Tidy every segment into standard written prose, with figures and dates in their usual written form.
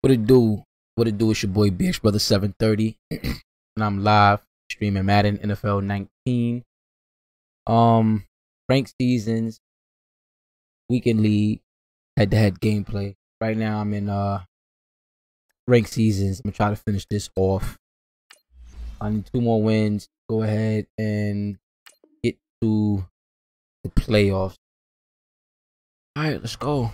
What it do? What it do? It's your boy BX Brother 730, and I'm live streaming Madden NFL 19. Ranked seasons, weekend league, head-to-head gameplay. Right now, I'm in ranked seasons. I'm gonna try to finish this off. I need 2 more wins. Go ahead and get to the playoffs. All right, let's go.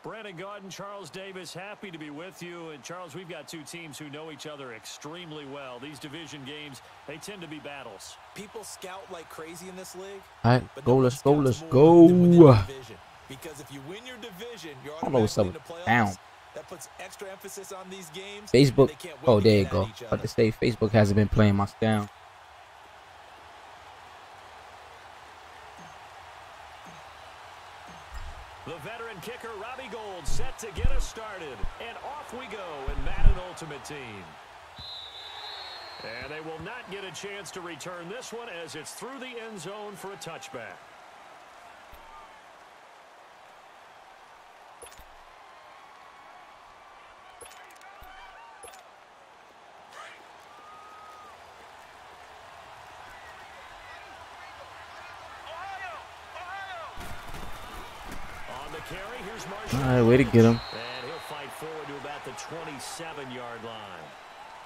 Brandon Gaudin, Charles Davis, happy to be with you. And Charles, we've got 2 teams who know each other extremely well. These division games, they tend to be battles. People scout like crazy in this league. All right, go. Let's go. Let's go. Because if you win your division, you're I don't know what's up with the playoffs. down. That puts extra emphasis on these games. Facebook. Oh, there you go. About to say Facebook hasn't been playing my down. The veteran kicker, Robbie Gould, set to get us started. And off we go in Madden Ultimate Team. And they will not get a chance to return this one as it's through the end zone for a touchback. All right, way to get him. And he'll fight forward to about the 27-yard line.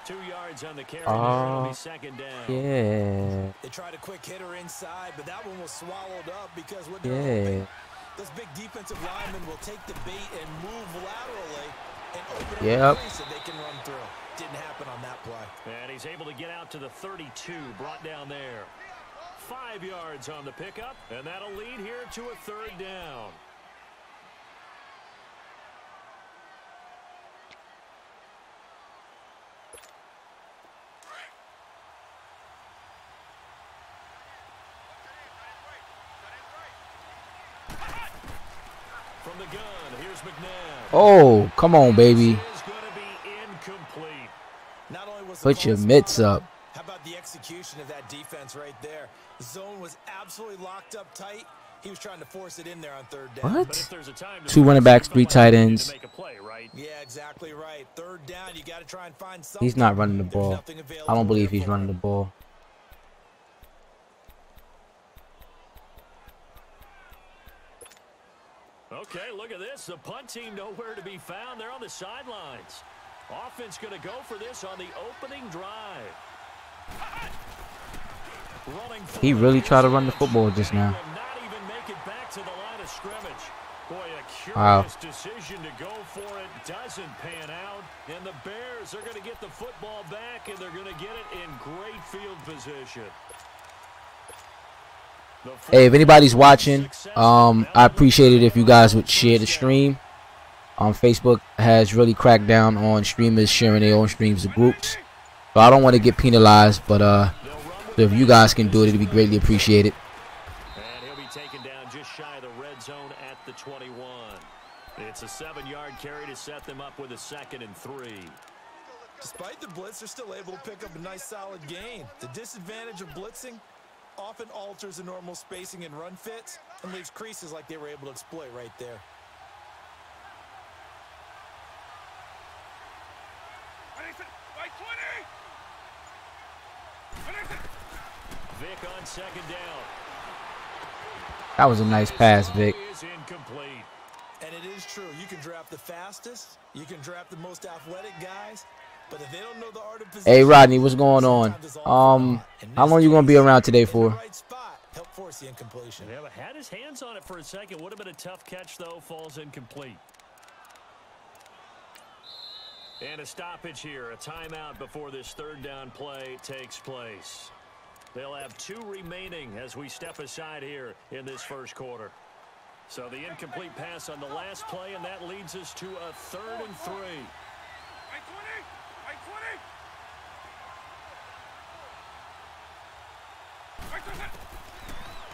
2 yards on the carry. It'll be second down. Yeah. They tried a quick hitter inside, but that one was swallowed up because what this big defensive lineman will take the bait and move laterally and open up a place that they can run through. Didn't happen on that play. And he's able to get out to the 32, brought down there. 5 yards on the pickup, and that'll lead here to a 3rd down. From the gun, here's McNabb. Oh, come on, baby. Not only was Put your mitts up. How about the execution of that defense right there? The zone was absolutely locked up tight. He was trying to force it in there on 3rd down. What? 2 running backs, 3 tight ends. Yeah, exactly right. 3rd down, you got to try and find something. He's not running the ball. I don't believe he's running the ball. Okay, look at this. The punt team nowhere to be found. They're on the sidelines. Offense going to go for this on the opening drive. He really tried to run the football just now. Not even make it back to the line of scrimmage. Boy, a curious decision to go for it. Doesn't pan out. And the Bears are going to get the football back, and they're going to get it in great field position. Hey, if anybody's watching, I appreciate it if you guys would share the stream. Facebook has really cracked down on streamers sharing their own streams to groups. So I don't want to get penalized, but so if you guys can do it, it'd be greatly appreciated. And he'll be taken down just shy of the red zone at the 21. It's a 7-yard carry to set them up with a 2nd and 3. Despite the blitz, they're still able to pick up a nice solid gain. The disadvantage of blitzing often alters the normal spacing and run fits and leaves creases like they were able to exploit right there. Vic on 2nd down. That was a nice pass, Vic. And it is true. You can draft the fastest. You can draft the most athletic guys. But if they don't know the art of position, hey, Rodney, what's going on? How long you going to be around today for? Help force the incompletion. Yeah, had his hands on it for a second. Would have been a tough catch, though. Falls incomplete. And a stoppage here. A timeout before this third down play takes place. They'll have 2 remaining as we step aside here in this first quarter. So the incomplete pass on the last play, and that leads us to a 3rd and 3.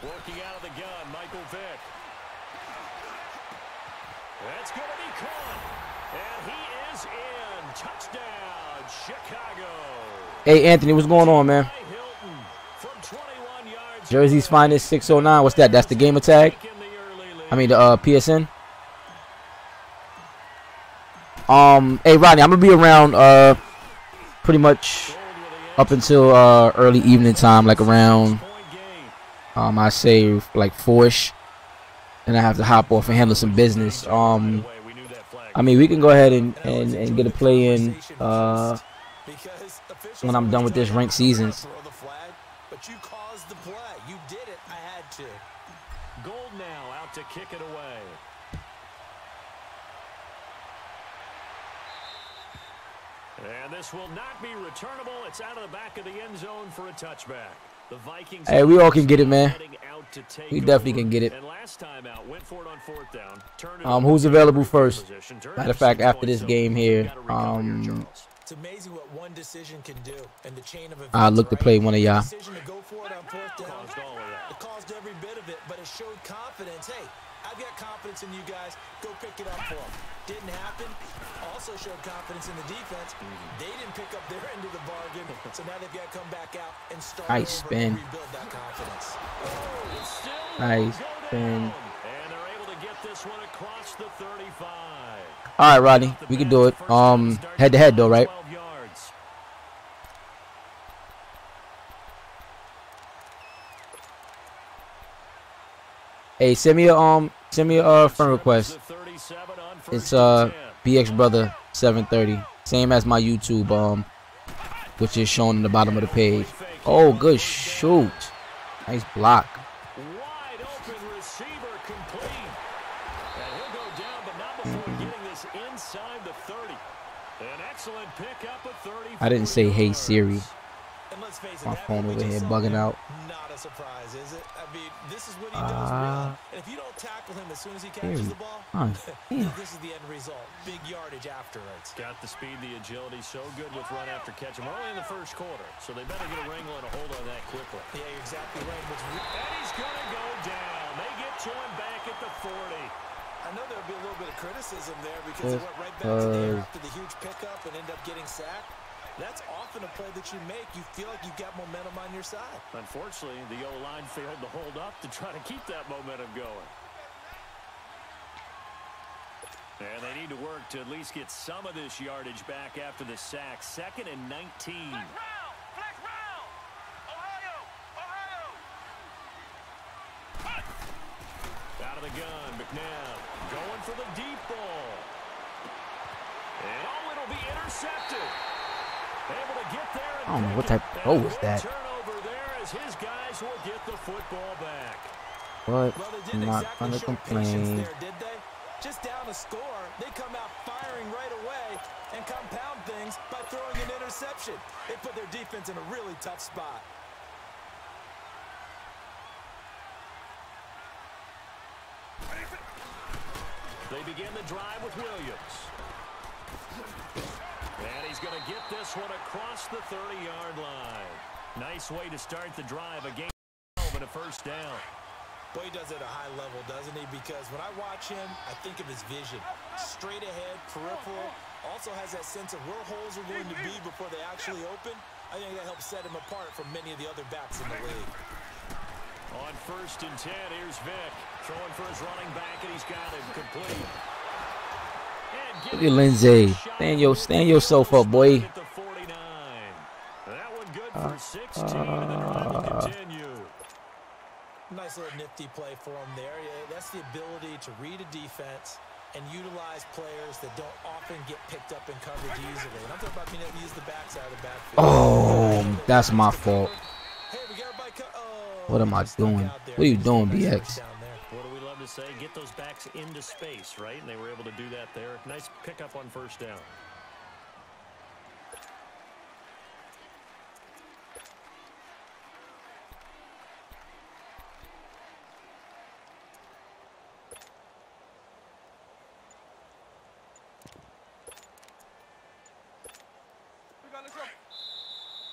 Working out of the gun, Michael Vick. That's going to be caught. And he is in. Touchdown, Chicago. Hey, Anthony, what's going on, man? Jersey's finest 609. What's that? That's the gamer tag? I mean, the PSN. Hey, Rodney, I'm going to be around pretty much up until early evening time, like around, I say, like 4-ish. And I have to hop off and handle some business. I mean, we can go ahead and get a play in when I'm done with this ranked seasons. But you caused the play. You did it. I had to. Gold now out to kick it away. And this will not be returnable. It's out of the back of the end zone for a touchback. The Vikings. Hey, we all can get it, man. We definitely can get it. And last time out, went for it on 4th down. Who's available first? Matter of fact, after this game here, it's amazing what one decision can do in the chain of events. I'll look to play one of y'all. Decision to go for it on 4th down. It caused every bit of it, but it showed confidence. Hey, I've got confidence in you guys. Go pick it up for them. Didn't happen. Also showed confidence in the defense. They didn't pick up their end of the bargain, so now they've got to come back out and start nice over spin. and rebuild that confidence. Nice spin. And they're able to get this one across the 35. All right, Rodney, we can do it. Head to head though, right? Hey, send me a friend request. It's BX Brother 730, same as my YouTube, which is shown in the bottom of the page. Oh, good shoot, nice block. Wide open receiver complete, and he'll go down, but not before getting this inside the 30. An excellent pickup of 30. I didn't say hey Siri. And let's face it, My phone over here bugging out. Not a surprise, is it? I mean, this is what he does well. And if you don't tackle him as soon as he catches the ball, this is the end result. Big yardage afterwards. Got the speed, the agility, so good with run after catch. We're only in the first quarter, so they better get a wrangle and a hold on that quickly. Yeah, you're exactly right. And he's going to go down. They get to him back at the 40. I know there'll be a little bit of criticism there because they went right back to the air after the huge pickup and ended up getting sacked. That's often a play that you make. You feel like you've got momentum on your side. Unfortunately, the O-line failed to hold up to try to keep that momentum going. And they need to work to at least get some of this yardage back after the sack. 2nd and 19. Flex round. Ohio. Out of the gun, McNabb going for the deep ball. And it'll be intercepted. Able to get there. I don't know what type of throw was that. Turnover there as his guys will get the football back. But I'm not gonna complain. There, did they? Just down a score, they come out firing right away and compound things by throwing an interception. They put their defense in a really tough spot. They begin the drive with Williams. And he's going to get this one across the 30-yard line. Nice way to start the drive. A gain of 12 and a first down. Boy, he does it at a high level, doesn't he? Because when I watch him, I think of his vision. Straight ahead, peripheral. Also has that sense of where holes are going to be before they actually open. I think that helps set him apart from many of the other backs in the league. On 1st and 10, here's Vick. Throwing for his running back, and he's got it complete. Look at Lindsay. Stand yourself up, boy. That one good for 16, and the drive will continue. Nice little nifty play for him there. That's the ability to read a defense and utilize players that don't often get picked up in coverage easily. And I'm talking about being able to use the backside of the backfield. Oh, that's my fault. Hey, we got everybody. What am I doing? What are you doing, BX? What do we love to say? Get those backs into space, right? And they were able to do that there. Nice pickup on first down.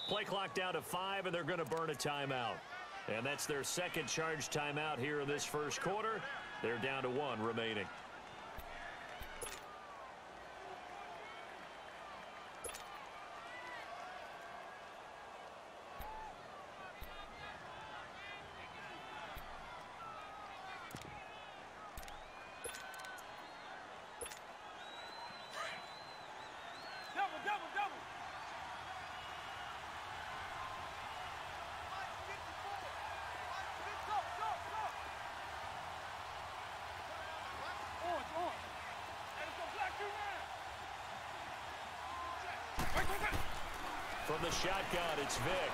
Play clock down to 5, and they're going to burn a timeout. And that's their second charge timeout here in this first quarter. They're down to 1 remaining. From the shotgun, it's Vick.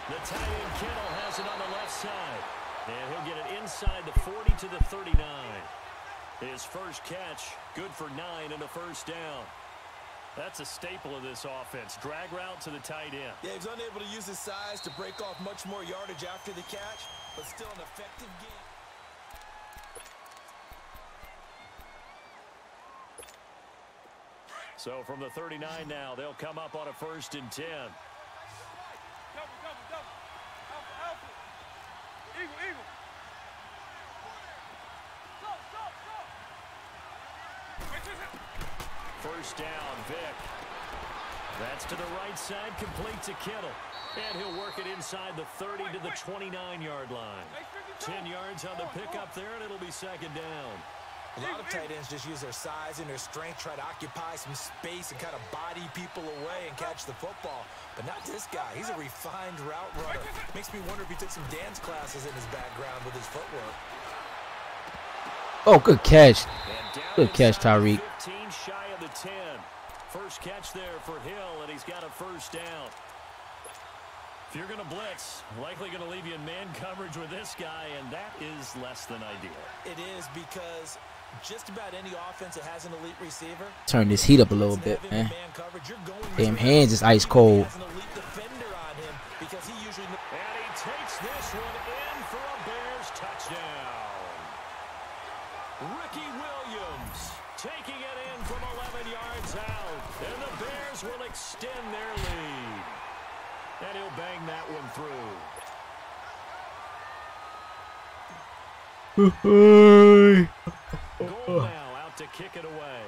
The tight end Kittle has it on the left side. And he'll get it inside the 40 to the 39. His first catch, good for 9 and a first down. That's a staple of this offense. Drag route to the tight end. Yeah, he's unable to use his size to break off much more yardage after the catch, but still an effective game. So from the 39 now, they'll come up on a 1st and 10. First down, Vick. That's to the right side, complete to Kittle. And he'll work it inside the 30 to the 29-yard line. 10 yards on the pickup there, and it'll be 2nd down. A lot of tight ends just use their size and their strength, try to occupy some space and kind of body people away and catch the football. But not this guy. He's a refined route runner. Makes me wonder if he took some dance classes in his background with his footwork. Oh, good catch. Good catch, Tyreek. 15 shy of the 10. First catch there for Hill, and he's got a first down. If you're going to blitz, likely going to leave you in man coverage with this guy, and that is less than ideal. It is, because just about any offense that has an elite receiver. Turn this heat up a little bit, man. Damn hands is ice cold. And he takes this one in for a Bears touchdown. Ricky Williams taking it in from 11 yards out. And the Bears will extend their lead. And he'll bang that one through. Goal now out to kick it away.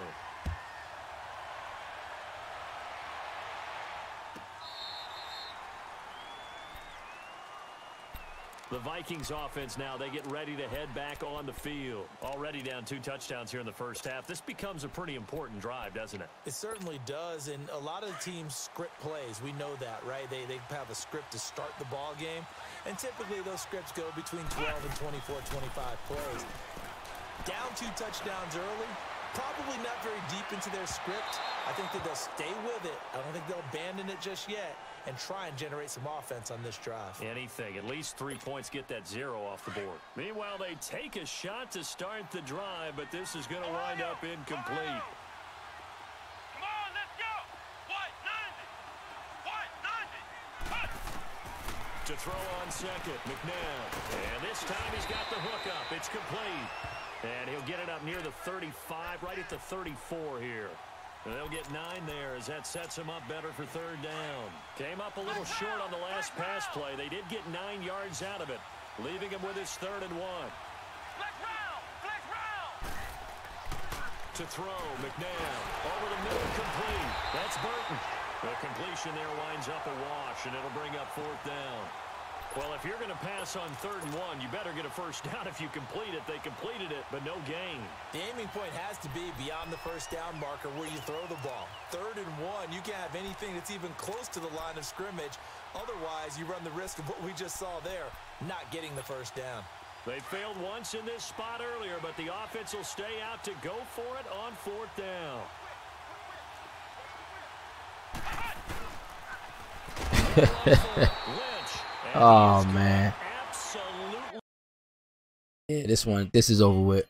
The Vikings offense now, they get ready to head back on the field. Already down 2 touchdowns here in the first half. This becomes a pretty important drive, doesn't it? It certainly does, and a lot of the teams script plays. We know that, right? They have a script to start the ball game, and typically those scripts go between 12 and 24, 25 plays. Down 2 touchdowns early, probably not very deep into their script. I think that they'll stay with it. I don't think they'll abandon it just yet and try and generate some offense on this drive. Anything. At least 3 points, get that 0 off the board. Meanwhile, they take a shot to start the drive, but this is going to wind up incomplete. Come on, let's go. What? 90. What? 90. To throw on second, McNabb. And this time he's got the hook up. It's complete. And he'll get it up near the 35, right at the 34 here. And they'll get 9 there as that sets him up better for 3rd down. Came up a little short on the last pass play. They did get 9 yards out of it, leaving him with his 3rd and 1. Flex round. Flex round. To throw, McNabb. Over the middle, complete. That's Burton. The completion there winds up a wash, and it'll bring up 4th down. Well, if you're going to pass on 3rd and 1, you better get a first down if you complete it. They completed it, but no gain. The aiming point has to be beyond the first down marker where you throw the ball. 3rd and 1, you can't have anything that's even close to the line of scrimmage. Otherwise, you run the risk of what we just saw there, not getting the first down. They failed once in this spot earlier, but the offense will stay out to go for it on 4th down. Oh, man. Yeah, this is over with.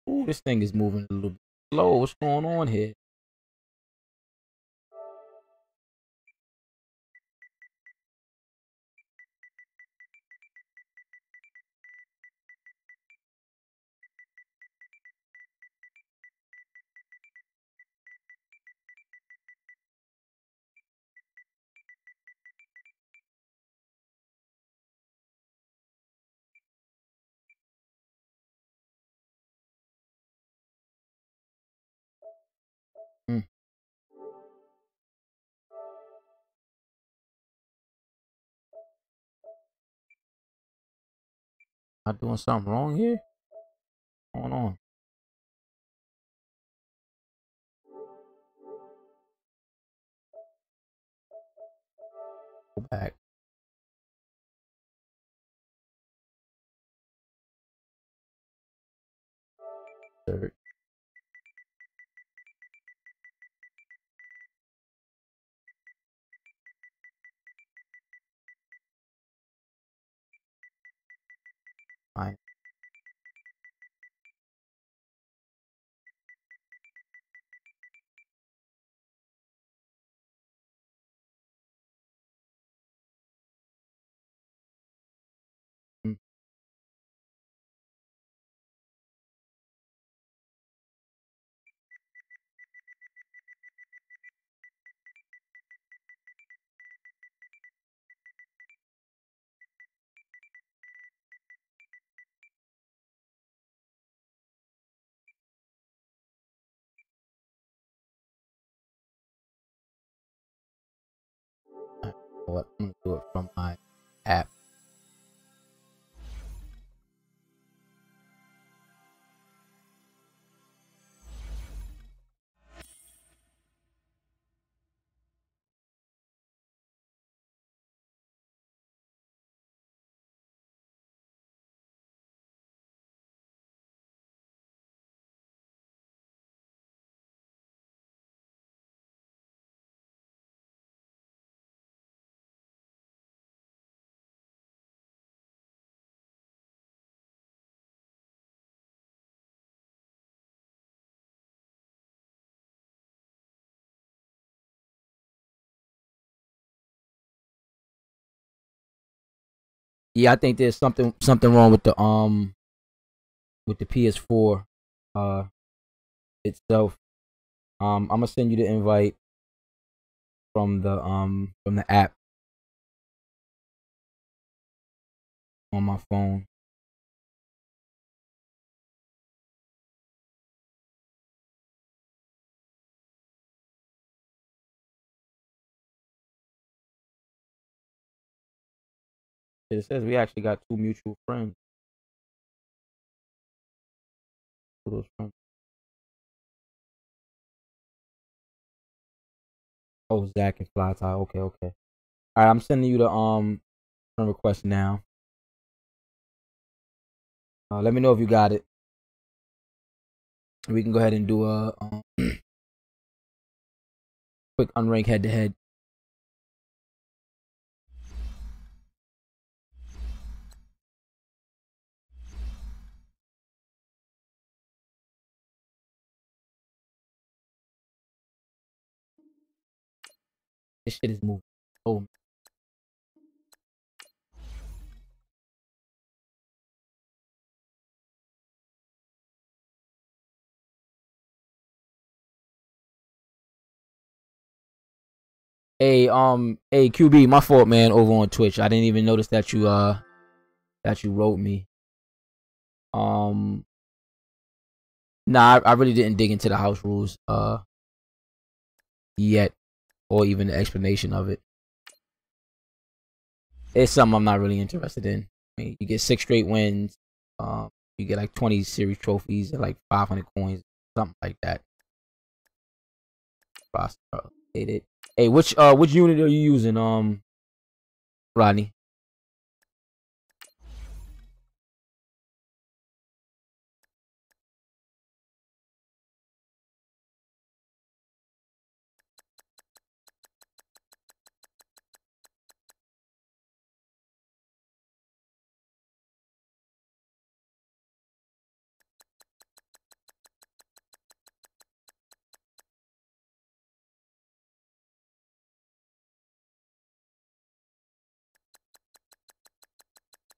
Ooh, this thing is moving a little bit slow. What's going on here? Hmm. Am I doing something wrong here? What's going on? Go back. Third. Fine. Hmm. Right. What? I'm gonna do it from my app. Yeah, I think there's something wrong with the PS4 itself. I'm gonna send you the invite from the app on my phone. It says we actually got 2 mutual friends. Who those friends? Oh, Zach and Fly Tie. Okay, okay. All right, I'm sending you the friend request now. Let me know if you got it. We can go ahead and do a quick unranked head to head. This shit is moving. Oh, hey QB, my fault, man. Over on Twitch, I didn't even notice that you wrote me. Nah, I really didn't dig into the house rules yet, or even the explanation of it. It's something I'm not really interested in. I mean, you get 6 straight wins. You get like 20 series trophies and like 500 coins, something like that. Roster updated. Hey, which unit are you using? Rodney.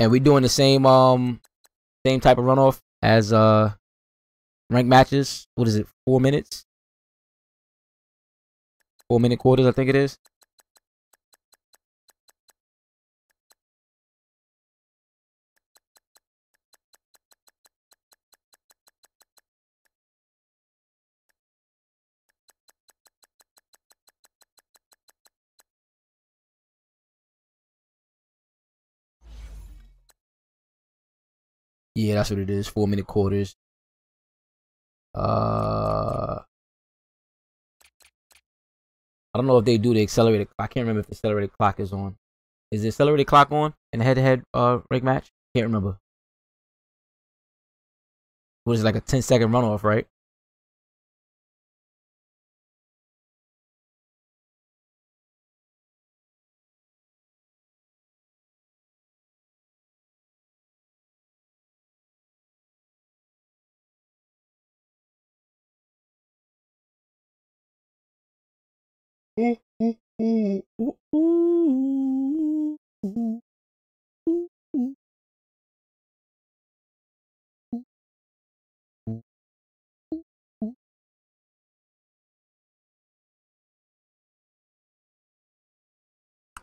And we doing the same type of runoff as ranked matches. What is it? 4 minutes? 4-minute quarters, I think it is. Yeah, that's what it is. 4-minute quarters. I don't know if they do the accelerated. I can't remember if the accelerated clock is on. Is the accelerated clock on in the head-to-head rank match? Can't remember. What is it, like a 10-second runoff, right?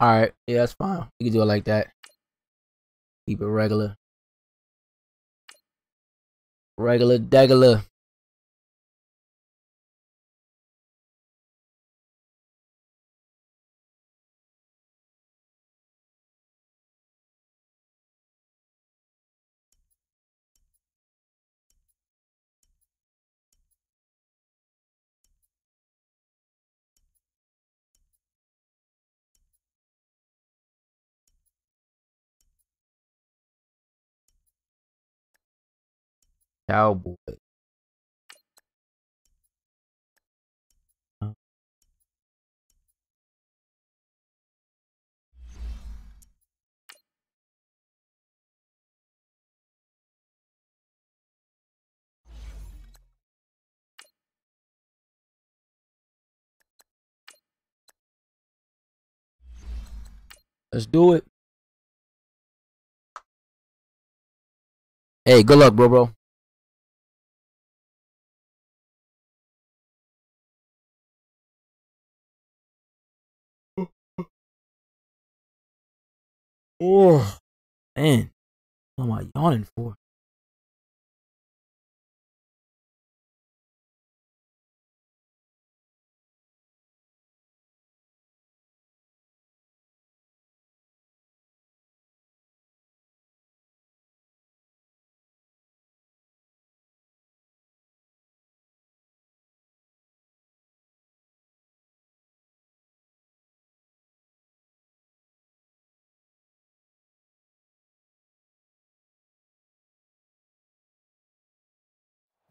Alright, yeah, that's fine. We can do it like that. Keep it regular. Regular. Cowboy. Let's do it. Hey, good luck, bro. Oh, man. What am I yawning for?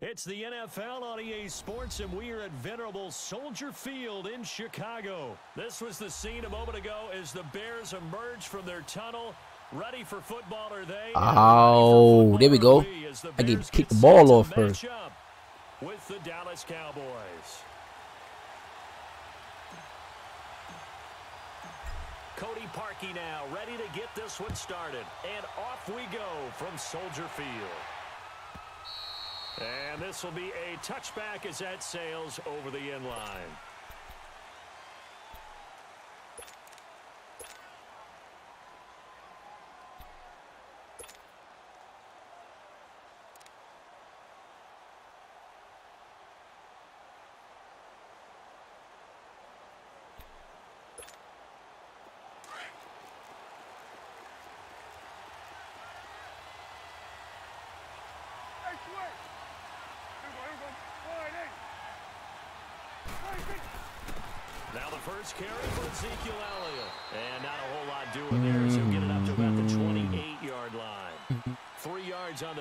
It's the NFL on EA Sports, and we are at venerable Soldier Field in Chicago. This was the scene a moment ago as the Bears emerged from their tunnel. Ready for football are they? Oh, there we go. I get to kick the ball off first. With the Dallas Cowboys. Cody Parkey now ready to get this one started. And off we go from Soldier Field. And this will be a touchback as that sails over the end line. Now the first carry for Ezekiel Elliott. And not a whole lot doing there.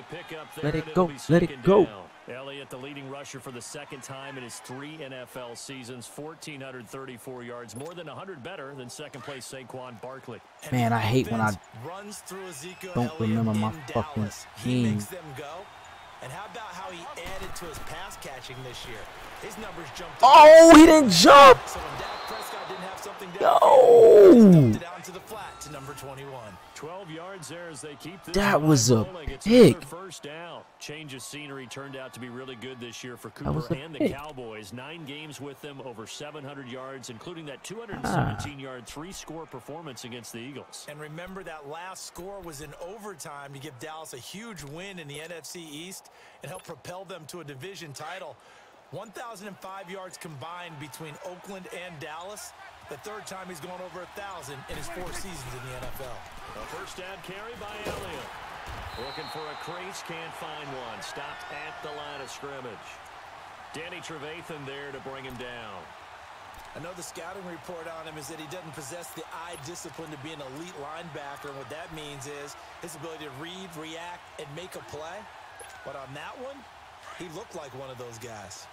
pickup there. Let it go. Let it go. Elliott, the leading rusher for the second time in his 3 NFL seasons, 1,434 yards, more than 100 better than second-place Saquon Barkley. Man, I hate when I don't remember my fucking team. He makes them go. And how about how he added to his pass catching this year? His numbers jumped. Oh, he didn't jump. So when Dak Prescott didn't have something No. down to the flat to number 21. 12 yards there as they keep this. That was a pick. pick. First down. Change of scenery turned out to be really good this year for Cooper and the Cowboys. 9 games with them, over 700 yards, including that 217-yard 3-score performance against the Eagles. And remember, that last score was in overtime to give Dallas a huge win in the NFC East and help propel them to a division title. 1,005 yards combined between Oakland and Dallas. The third time he's gone over 1,000 in his 4 seasons in the NFL. A first down carry by Elliott. Looking for a crease, can't find one. Stopped at the line of scrimmage. Danny Trevathan there to bring him down. I know the scouting report on him is that he doesn't possess the eye discipline to be an elite linebacker. And what that means is his ability to read, react, and make a play. But on that one, he looked like one of those guys.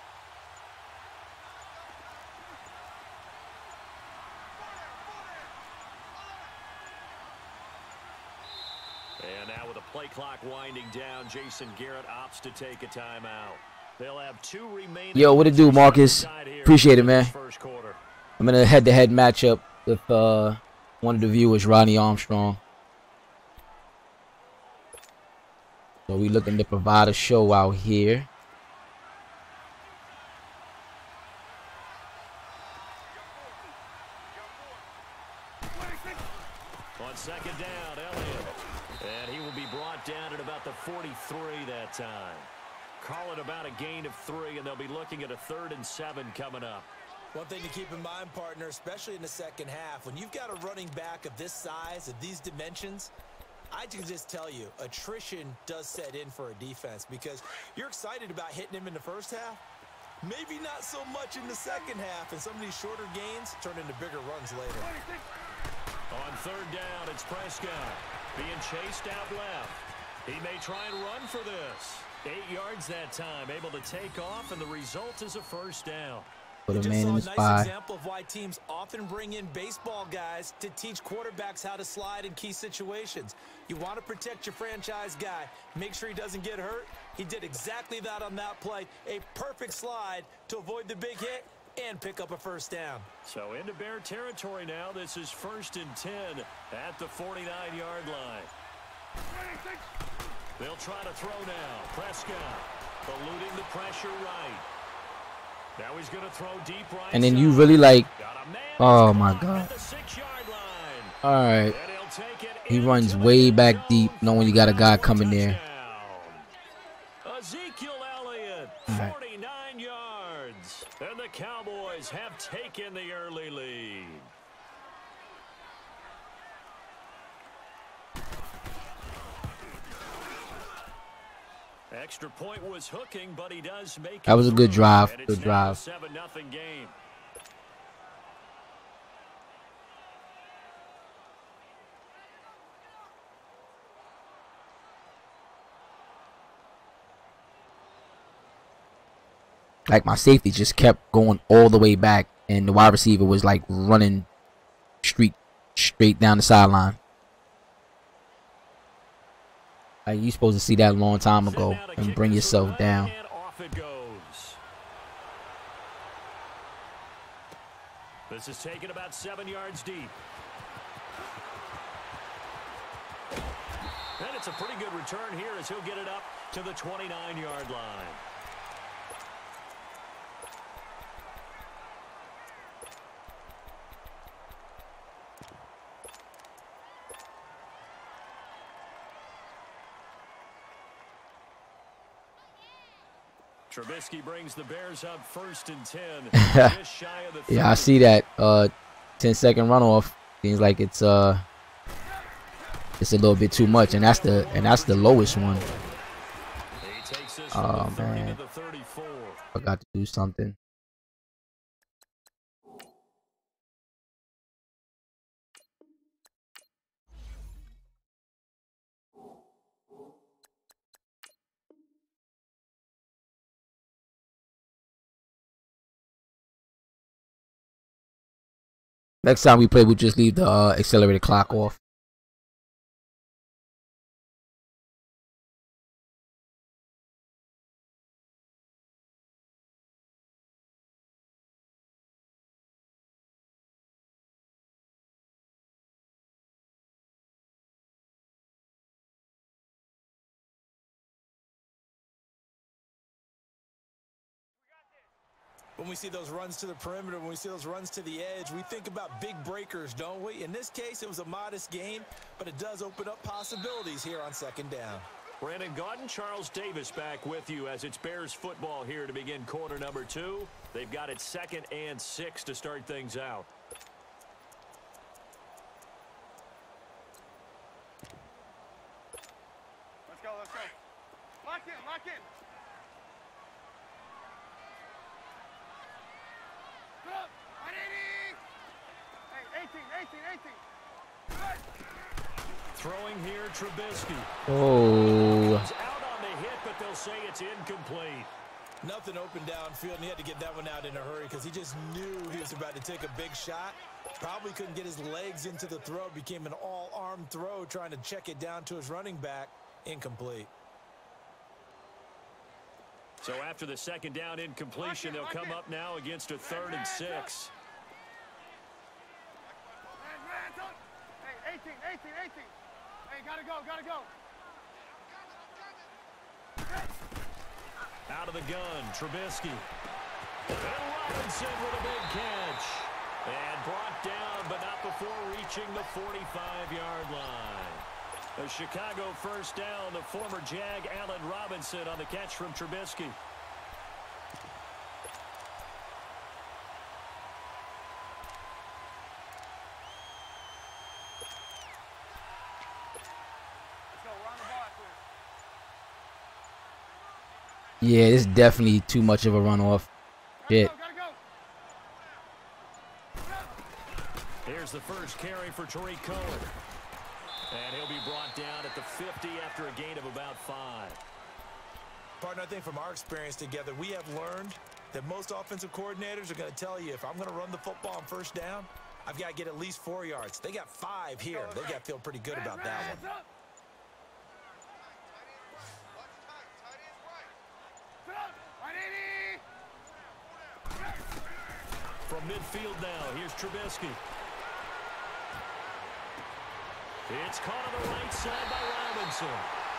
And now with the play clock winding down, Jason Garrett opts to take a timeout. They'll have 2 remaining. Yo, what it do, Marcus? Appreciate it, man. I'm in a head-to-head matchup with one of the viewers, Rodney Armstrong. So we looking to provide a show out here. On second down, Elliott. And he will be brought down at about the 43 that time. Call it about a gain of 3, and they'll be looking at a 3rd and 7 coming up. One thing to keep in mind, partner, especially in the second half, when you've got a running back of this size, of these dimensions, I can just tell you, attrition does set in for a defense because you're excited about hitting him in the first half. Maybe not so much in the second half, and some of these shorter gains turn into bigger runs later. On 3rd down, it's Prescott being chased out left. He may try and run for this. 8 yards that time, able to take off, and the result is a first down. Put a man in the spot. Nice example of why teams often bring in baseball guys to teach quarterbacks how to slide in key situations. You want to protect your franchise guy. Make sure he doesn't get hurt. He did exactly that on that play. A perfect slide to avoid the big hit and pick up a first down. So into Bear territory now. This is 1st and 10 at the 49-yard line. They'll try to throw now. Prescott eluding the pressure right. Now he's going to throw deep right. And then you really like, oh my God. All right. He runs way back deep, knowing you got a guy coming there. Ezekiel Elliott, 49 yards. And the Cowboys have taken the early lead. Extra point was hooking, but he does make it. That was a good drive. Good drive. 7-0 game. Like my safety just kept going all the way back, and the wide receiver was like running straight down the sideline. Like, you supposed to see that a long time ago and bring yourself down. And off it goes. This is taken about 7 yards deep. And it's a pretty good return here as he'll get it up to the 29-yard line. Trubisky brings the Bears up 1st and 10. Just shy of the Yeah, I see that 10-second runoff. Seems like it's a little bit too much, and that's the lowest one. Oh man, forgot to do something. Next time we play, we'll just leave the accelerated clock off. When we see those runs to the perimeter, when we see those runs to the edge, we think about big breakers, don't we? In this case, it was a modest gain, but it does open up possibilities here on second down. Brandon Gaudin, Charles Davis back with you as it's Bears football here to begin quarter number 2. They've got it 2nd and 6 to start things out. Let's go, let's go. Lock in, lock in. Put up, 180. Hey, 18. Throwing here, Trubisky. Oh. Out on the hit, but they'll say it's incomplete. Nothing open downfield, and he had to get that one out in a hurry because he just knew he was about to take a big shot. Probably couldn't get his legs into the throw. Became an all-arm throw, trying to check it down to his running back. Incomplete. So after the second down incompletion, they'll come up now against a 3rd and 6. Hey, 18. Hey, gotta go. Out of the gun, Trubisky. And Robinson with a big catch. And brought down, but not before reaching the 45-yard line. A Chicago first down, the former Jag Allen Robinson on the catch from Trubisky. Yeah, this is definitely too much of a runoff. Shit. Here's the first carry for Tariq Cohen. And he'll be brought down at the 50 after a gain of about 5. Partner, I think from our experience together, we have learned that most offensive coordinators are going to tell you, if I'm going to run the football on first down, I've got to get at least 4 yards. They got 5 here. They got to feel pretty good about that one. From midfield now, here's Trubisky. It's caught on the right side by Robinson.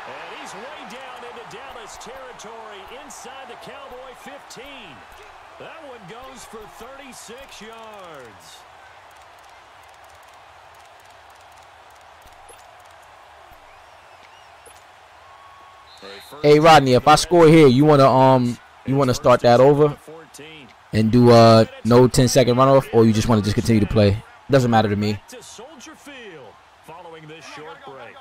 And he's way down into Dallas territory inside the Cowboy 15. That one goes for 36 yards. Hey Rodney, if I score here, you wanna start that over and do no 10-second runoff, or you just want to just continue to play? Doesn't matter to me. To Soldier Field following this short break.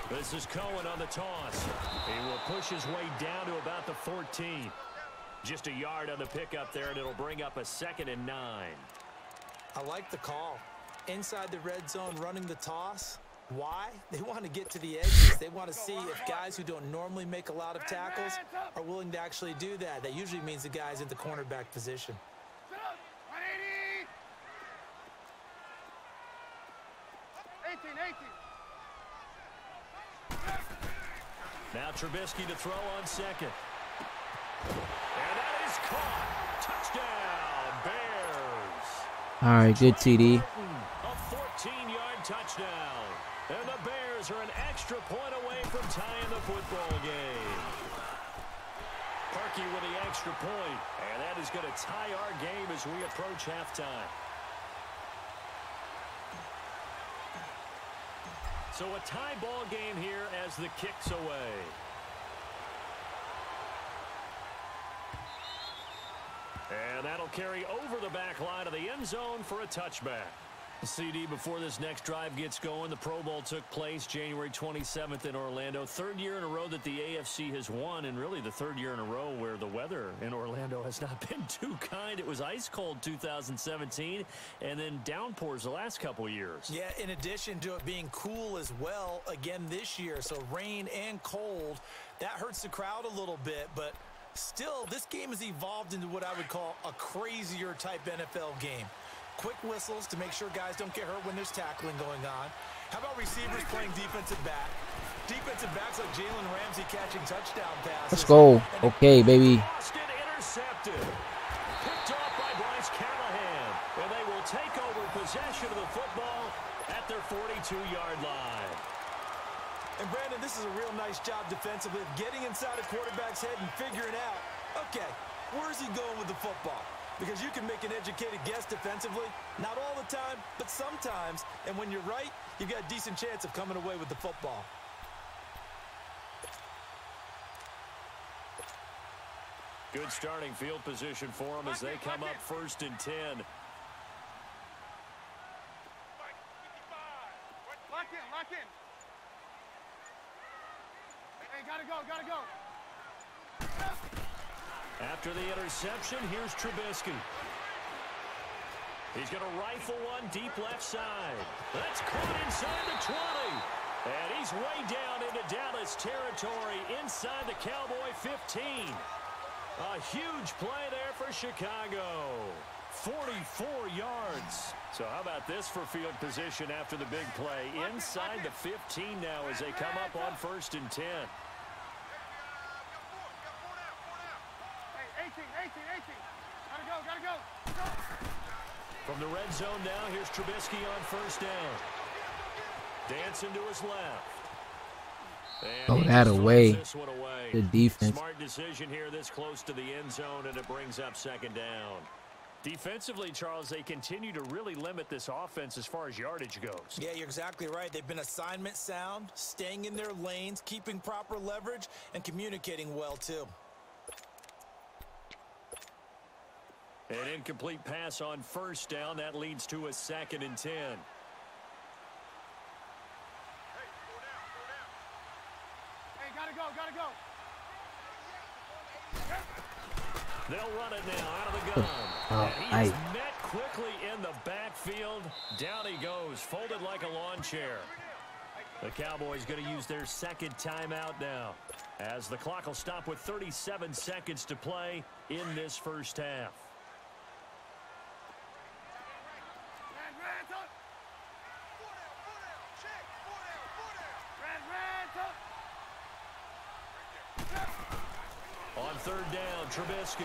This is Cohen on the toss. He will push his way down to about the 14. Just a yard on the pickup there, and it'll bring up a 2nd and 9. I like the call. Inside the red zone, running the toss. Why? They want to get to the edges. They want to see if guys who don't normally make a lot of tackles are willing to actually do that. That usually means the guy's in the cornerback position. Now Trubisky to throw on 2nd. And that is caught. Touchdown, Bears. All right, good TD. A 14-yard touchdown. And the Bears are an extra point away from tying the football game. Parkey with the extra point. And that is going to tie our game as we approach halftime. So a tie ball game here as the kick's away. And that'll carry over the back line of the end zone for a touchback. CD, before this next drive gets going, the Pro Bowl took place January 27th in Orlando. Third year in a row that the AFC has won, and really the third year in a row where the weather in Orlando has not been too kind. It was ice cold 2017, and then downpours the last couple years. Yeah, in addition to it being cool as well again this year, so rain and cold, that hurts the crowd a little bit, but still, this game has evolved into what I would call a crazier type NFL game. Quick whistles to make sure guys don't get hurt when there's tackling going on. How about receivers playing defensive back? Defensive backs like Jalen Ramsey catching touchdown passes. Let's go. Okay, baby. Boston intercepted. Picked off by Bryce Callahan. And they will take over possession of the football at their 42-yard line. And Brandon, this is a real nice job defensively of getting inside a quarterback's head and figuring out, okay, where's he going with the football? Because you can make an educated guess defensively, not all the time, but sometimes. And when you're right, you've got a decent chance of coming away with the football. Good starting field position for them as they come up 1st and 10. Lock in. Hey, gotta go. After the interception, here's Trubisky. He's going to rifle one deep left side. That's caught inside the 20. And he's way down into Dallas territory inside the Cowboy 15. A huge play there for Chicago. 44 yards. So how about this for field position after the big play? Inside the 15 now as they come up on 1st and 10. 18. Gotta go. From the red zone now, here's Trubisky on 1st down. Dancing to his left. Throw that away. Good defense. Smart decision here this close to the end zone, and it brings up 2nd down. Defensively, Charles, they continue to really limit this offense as far as yardage goes. Yeah, you're exactly right. They've been assignment sound, staying in their lanes, keeping proper leverage, and communicating well, too. An incomplete pass on 1st down. That leads to a 2nd and 10. Hey, gotta go. They'll run it now out of the gun. And he's met quickly in the backfield. Down he goes, folded like a lawn chair. The Cowboys going to use their 2nd timeout now, as the clock will stop with 37 seconds to play in this 1st half. On 3rd down, Trubisky.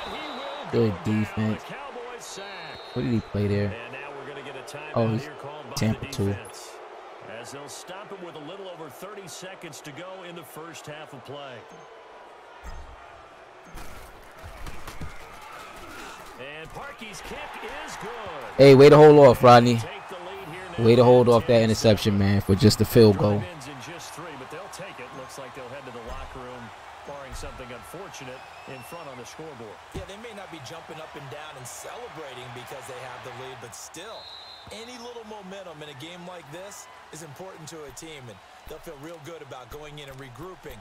And he will Good go down. defense. The Cowboys sack. What did he play there? And now we're going to get a timeout he's here called by Tampa the too. defense, as they'll stop him with a little over 30 seconds to go in the 1st half of play. And Parkey's kick is good. Hey, way to hold off, Rodney. Take the lead here now. Way to hold off that interception, man, for just a field goal. Drive-ins in just 3, but they'll take it. Looks like they'll head to the locker room, barring something unfortunate in front on the scoreboard. Yeah, they may not be jumping up and down and celebrating because they have the lead, but still, any little momentum in a game like this is important to a team, and they'll feel real good about going in and regrouping,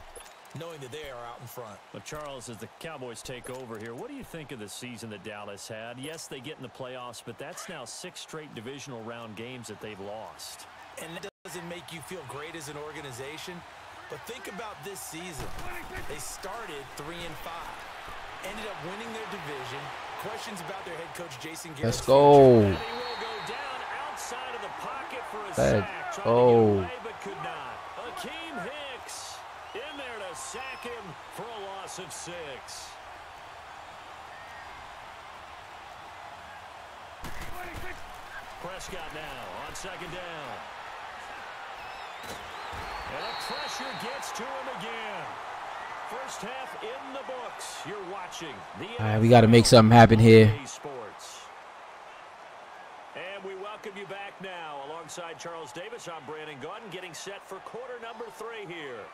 knowing that they are out in front. But Charles, as the Cowboys take over here, what do you think of the season that Dallas had? Yes, they get in the playoffs, but that's now 6 straight divisional round games that they've lost. And that doesn't make you feel great as an organization, but think about this season. They started 3-5, ended up winning their division. Questions about their head coach, Jason Garrett's Let's go. And he will go down outside of the pocket for a Let's sack. Trying to go. get away, but could not. Akeem Hicks in there to sack him for a loss of 6. Prescott now on 2nd down. And the pressure gets to him again. 1st half in the books. You're watching the All right, we got to make something happen here. Sports. And we welcome you back now. Alongside Charles Davis, I'm Brandon Gordon, getting set for quarter number 3 here.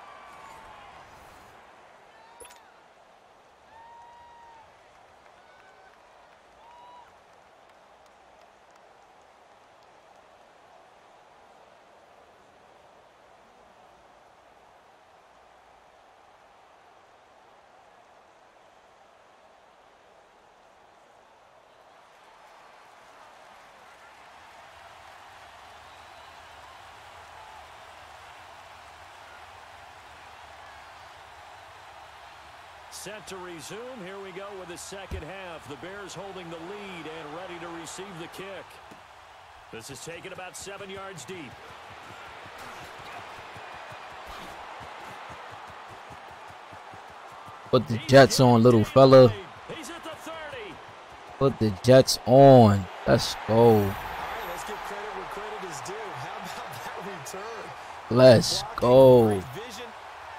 Set to resume. Here we go with the second half. The Bears holding the lead and ready to receive the kick. This is taken about 7 yards deep. Put the Jets on, little fella. He's at the 30. Put the Jets on. Let's go. All right, let's give credit where credit is due. How about that return? Let's go. Great vision,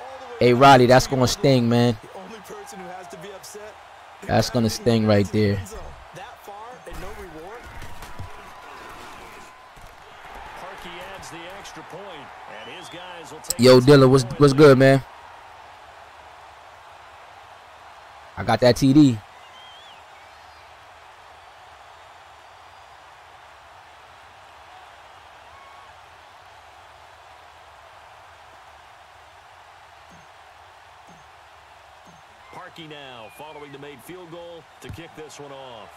all the way Hey, down Roddy, the that's field. going to sting, man. The only person who has to be upset. That's going to sting right there. That far and no reward. Parkey adds the extra point, and his guys will take Yo, the Dilla, 10-point what's lead. good, man? I got that TD. Parkey now following the made field goal to kick this one off.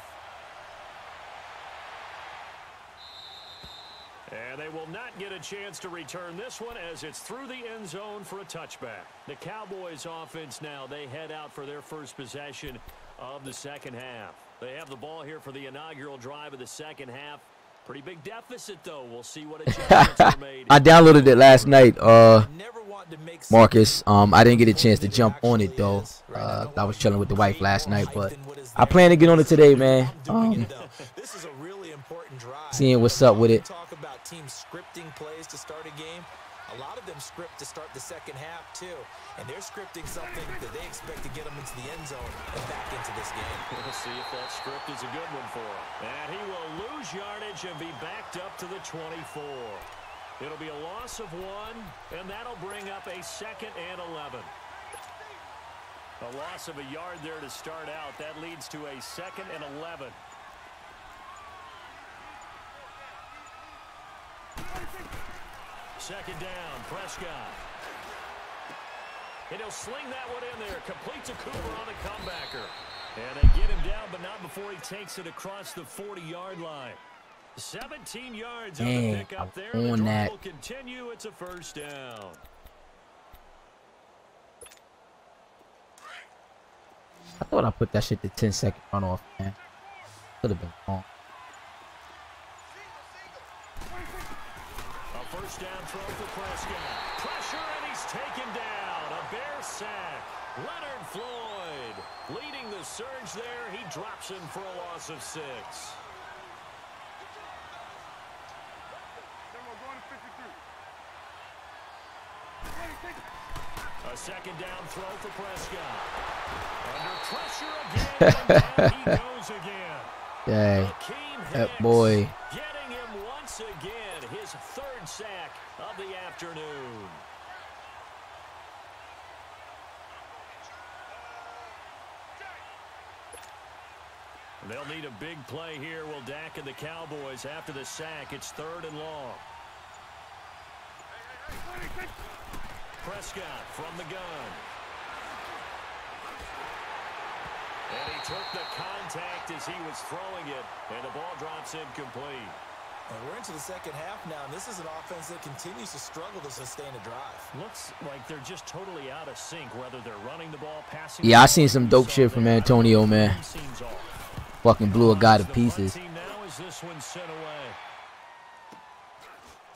And they will not get a chance to return this one as it's through the end zone for a touchback. The Cowboys offense now, they head out for their first possession of the second half. They have the ball here for the inaugural drive of the second half. Pretty big deficit, though. We'll see what adjustments are made. I downloaded it last night, Never want to make Marcus. I didn't get a chance to jump on it, though. I was chilling with the wife last night, but I plan to get on it today, man. This is a really important drive. Seeing what's up with it. Talk about teams scripting plays to start a game. A lot of them script to start the second half too, and they're scripting something that they expect to get them into the end zone and back into this game. We'll see if that script is a good one for him. And he will lose yardage and be backed up to the 24. It'll be a loss of 1, and that'll bring up a 2nd and 11. A loss of a yard there to start out. That leads to a 2nd and 11. Second down, Prescott. And he'll sling that one in there. Complete to Cooper on the comebacker. And they get him down, but not before he takes it across the 40-yard line. 17 yards on the pick up there. The drive will continue. It's a first down. I thought I put that shit to 10-second runoff, man. Could have been wrong. First down throw for Prescott. Pressure, and he's taken down. A Bear sack. Leonard Floyd leading the surge there. He drops him for a loss of 6. A second down throw for Prescott. Under pressure again, and he goes again. Dang. Akeem That Hicks boy. getting him once again. His 3rd sack of the afternoon. They'll need a big play here. Will Dak and the Cowboys after the sack. It's 3rd and long. Prescott from the gun. And he took the contact as he was throwing it, and the ball drops incomplete. And we're into the second half now, and this is an offense that continues to struggle to sustain a drive. Looks like they're just totally out of sync, whether they're running the ball, passing Yeah, the I ball. seen some dope shit from Antonio, man. Seems off. Fucking blew a guy to pieces. Now is this one sent away.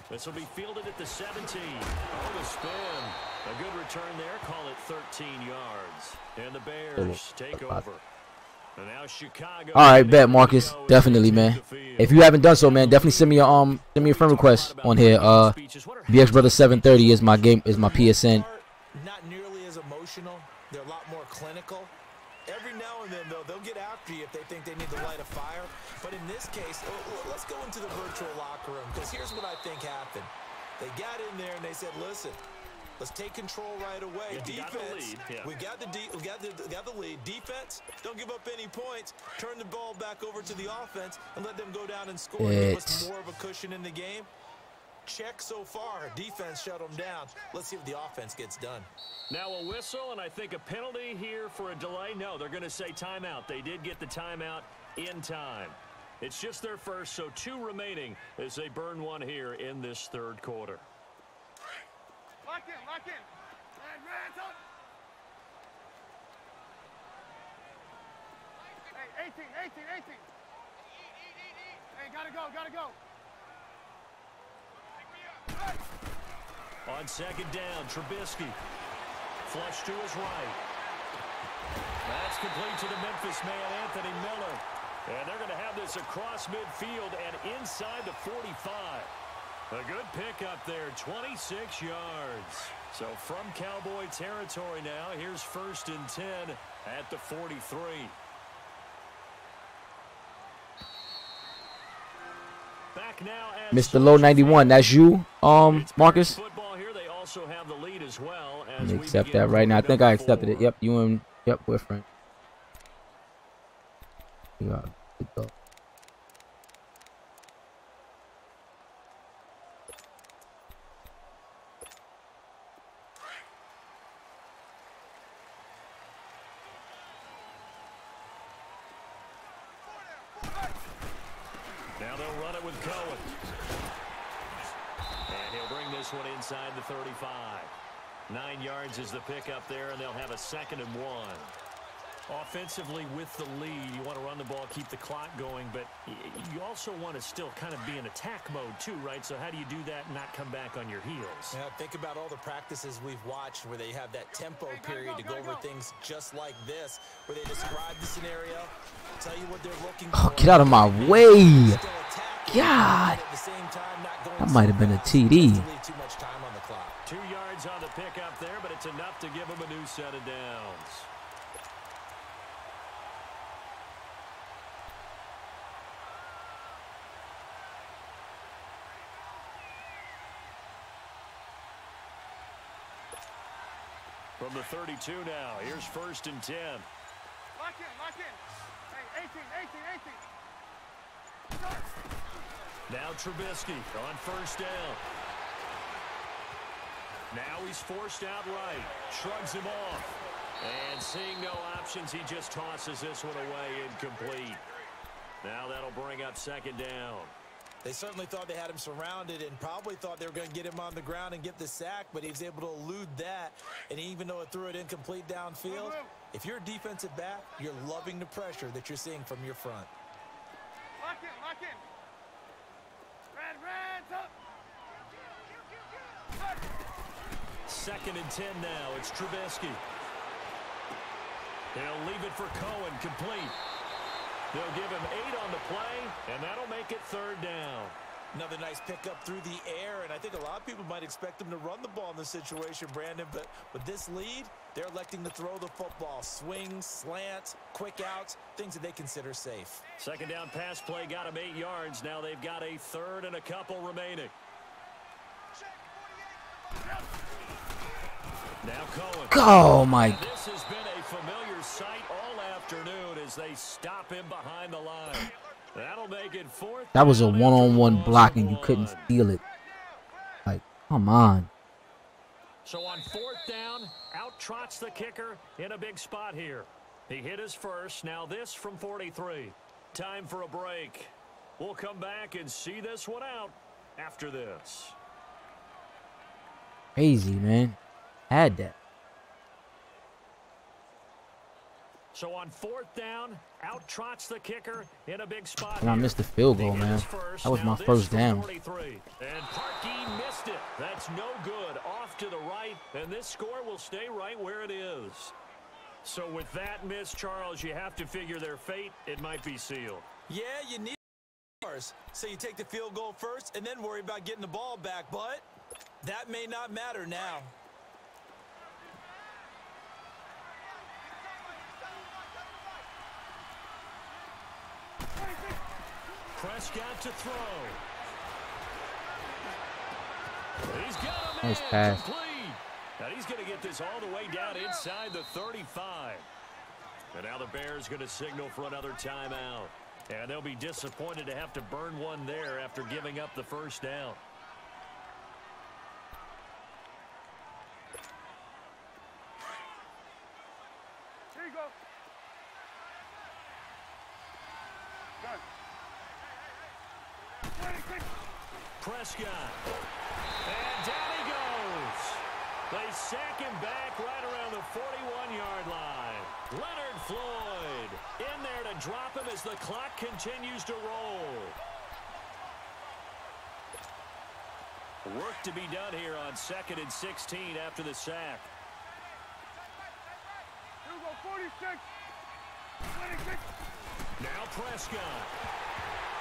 This will be fielded at the 17. Oh, the spin. A good return there. Call it 13 yards. And the Bears take over. And now Chicago. All right, bet, Marcus. Definitely, man. If you haven't done so, man, definitely send me a friend request on here. BX Brother 730 is my PSN. Not nearly as emotional. They're a lot more clinical. Every now and then, though, they'll get after you if they think they need to light a fire. But in this case, let's go into the virtual locker room, because here's what I think happened. They got in there and they said, listen, let's take control right away. Defense, we got the lead. Defense, don't give up any points. Turn the ball back over to the offense and let them go down and score. Give us more of a cushion in the game. Check so far. Defense shut them down. Let's see if the offense gets done. Now a whistle, and I think a penalty here for a delay. No, they're going to say timeout. They did get the timeout in time. It's just their first, so 2 remaining as they burn one here in this 3rd quarter. Lock in. Hey, gotta go. On second down, Trubisky. Flush to his right. That's complete to the Memphis man, Anthony Miller. And they're going to have this across midfield and inside the 45. A good pickup there, 26 yards. So from Cowboy territory now, here's 1st and 10 at the 43. Back now Mr. Low 91, that's you, Marcus? They also have the lead as well. Let me accept that right now. I think I accepted it. Yep, you and we're friends. Yeah, good go. Now they'll run it with Cohen. And he'll bring this one inside the 35. 9 yards is the pickup there, and they'll have a 2nd and 1. Offensively with the lead, you want to run the ball, keep the clock going, but you also want to still kind of be in attack mode too, right? So how do you do that and not come back on your heels? Yeah, think about all the practices we've watched where they have that tempo period to go over things just like this, where they describe the scenario, tell you what they're looking for. Oh, get out of my way. God. That might have been a TD. Too much time on the clock. 2 yards on the pickup there, but it's enough to give them a new set of downs. From the 32 now, here's 1st and 10. Lock in. Hey, 18. Now Trubisky on 1st down. Now he's forced out right. Shrugs him off. And seeing no options, he just tosses this one away incomplete. Now that'll bring up 2nd down. They certainly thought they had him surrounded and probably thought they were going to get him on the ground and get the sack, but he was able to elude that. And even though it threw it incomplete downfield, if you're a defensive back, you're loving the pressure that you're seeing from your front. Lock in. Reds up. 2nd and 10 now. It's Trubisky. He'll leave it for Cohen, complete. They'll give him 8 on the play, and that'll make it 3rd down. Another nice pickup through the air, and I think a lot of people might expect him to run the ball in this situation, Brandon, but with this lead, they're electing to throw the football. Swings, slants, quick outs, things that they consider safe. 2nd down pass play got him 8 yards. Now they've got a 3rd and a couple remaining. Now Cohen. Oh, my. This has been a familiar sight all afternoon as they stop him behind the line. That'll make it 4th. That was a one-on-one block, and you couldn't steal it. Like, come on. So on 4th down, out trots the kicker in a big spot here. He hit his first. Now this from 43. Time for a break. We'll come back and see this one out after this. Crazy, man. Had that. So on 4th down, out trots the kicker in a big spot. And I missed the field goal, man. That was my first down. 43. And Parkey missed it. That's no good. Off to the right, and this score will stay right where it is. So with that miss, Charles, you have to figure their fate. It might be sealed. Yeah, you need yours. So you take the field goal first and then worry about getting the ball back, but that may not matter now. Prescott to throw. He's got him nice in, pass. complete. And he's going to get this all the way down inside the 35. And now the Bears going to signal for another timeout. And they'll be disappointed to have to burn one there after giving up the 1st down. Here you go. Done. Prescott. And down he goes. They sack him back right around the 41-yard line. Leonard Floyd in there to drop him as the clock continues to roll. Work to be done here on 2nd and 16 after the sack. 46. Now Prescott.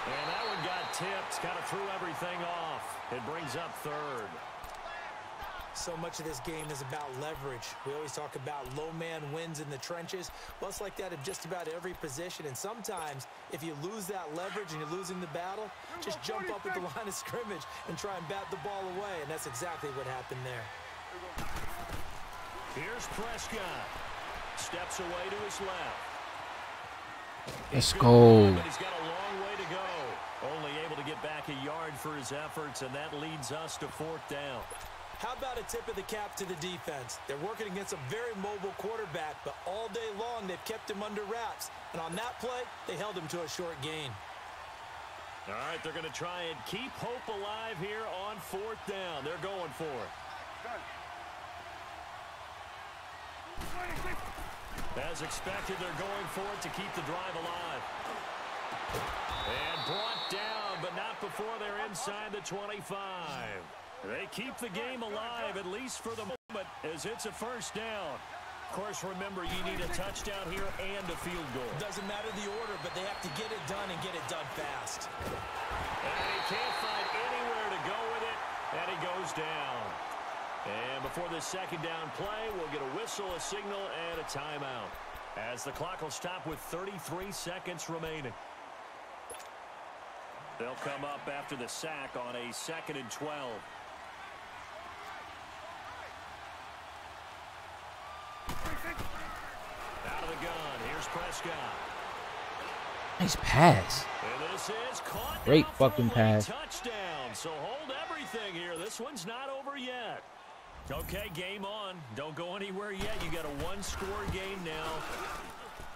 And that one got tipped. Kind of threw everything off. It brings up 3rd. So much of this game is about leverage. We always talk about low man wins in the trenches. Well, it's like that in just about every position. And sometimes, if you lose that leverage and you're losing the battle, just jump up at the line of scrimmage and try and bat the ball away. And that's exactly what happened there. Here's Prescott. Steps away to his left. Let's go. But he's got a long way to go. Only able to get back a yard for his efforts, and that leads us to 4th down. How about a tip of the cap to the defense? They're working against a very mobile quarterback, but all day long they've kept him under wraps. And on that play, they held him to a short gain. All right, they're going to try and keep hope alive here on 4th down. They're going for it. As expected, they're going for it to keep the drive alive. And brought down, but not before they're inside the 25. They keep the game alive, at least for the moment, as it's a 1st down. Of course, remember, you need a touchdown here and a field goal. Doesn't matter the order, but they have to get it done and get it done fast. And he can't find anywhere to go with it, and he goes down. And before this 2nd down play, we'll get a whistle, a signal, and a timeout, as the clock will stop with 33 seconds remaining. They'll come up after the sack on a 2nd and 12. Out of the gun, here's Prescott. Nice pass. And this is caught. Great fucking pass. Touchdown. So hold everything here. This one's not over yet. Okay, game on. Don't go anywhere yet. You got a 1-score game now.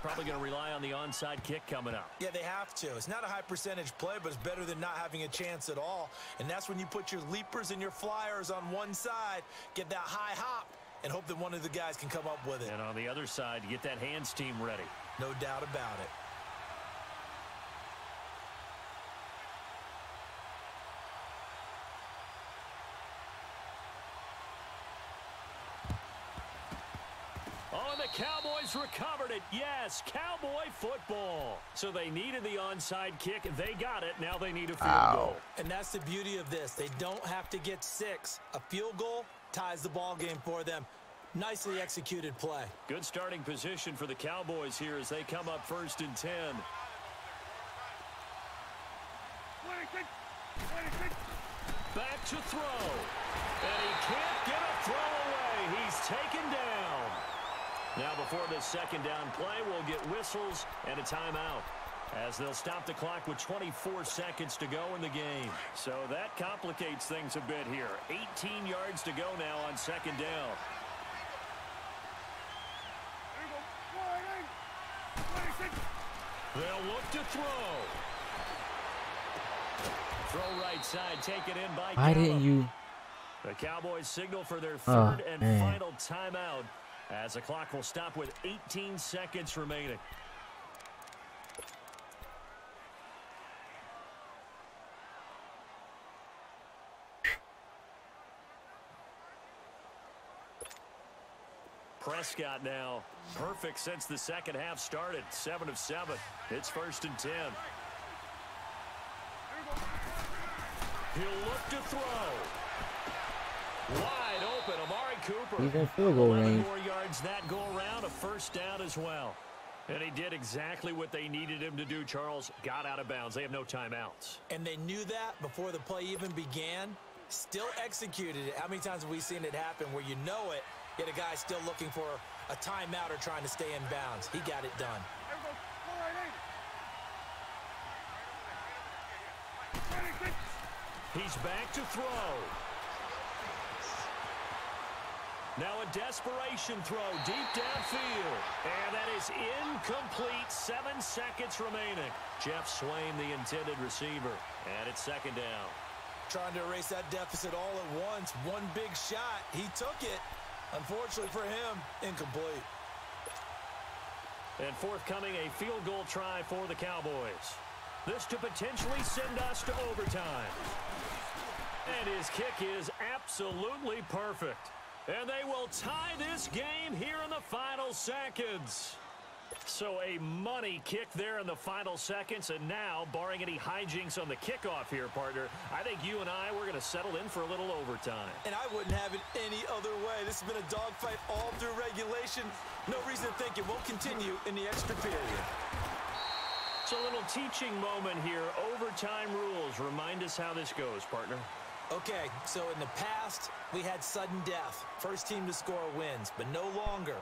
Probably going to rely on the onside kick coming up. Yeah, they have to. It's not a high percentage play, but it's better than not having a chance at all. And that's when you put your leapers and your flyers on one side, get that high hop, and hope that one of the guys can come up with it. And on the other side, you get that hands team ready. No doubt about it. Oh, and the Cowboys recovered it. Yes, Cowboy football. So they needed the onside kick. They got it. Now they need a field goal. And that's the beauty of this. They don't have to get 6. A field goal ties the ball game for them. Nicely executed play. Good starting position for the Cowboys here as they come up 1st and 10. 26. Back to throw. And he can't get a throw away. He's taken down. Now before this 2nd down play, we'll get whistles and a timeout, as they'll stop the clock with 24 seconds to go in the game. So that complicates things a bit here. 18 yards to go now on 2nd down. They'll look to throw. Throw right side, taken in by Why Gallup. didn't you? The Cowboys signal for their 3rd and final timeout, as the clock will stop with 18 seconds remaining. Prescott now, perfect since the 2nd half started. 7 of 7. It's 1st and 10. He'll look to throw. Wide open, Amari Cooper. He's in field goal 11 range. more yards that go around, a 1st down as well. And he did exactly what they needed him to do, Charles. Got out of bounds. They have no timeouts. And they knew that before the play even began. Still executed it. How many times have we seen it happen where you know it, yet a guy still looking for a timeout or trying to stay in bounds? He got it done. He's back to throw. Now a desperation throw deep downfield. And that is incomplete. 7 seconds remaining. Jeff Swain, the intended receiver. And it's 2nd down. Trying to erase that deficit all at once. One big shot. He took it. Unfortunately for him, incomplete. And forthcoming, a field goal try for the Cowboys. This to potentially send us to overtime. And his kick is absolutely perfect. And they will tie this game here in the final seconds. So a money kick there in the final seconds. And now, barring any hijinks on the kickoff here, partner, I think you and I, we're going to settle in for a little overtime. And I wouldn't have it any other way. This has been a dogfight all through regulation. No reason to think it won't continue in the extra period. It's a little teaching moment here. Overtime rules. Remind us how this goes, partner. Okay, so in the past, we had sudden death. First team to score wins, but no longer.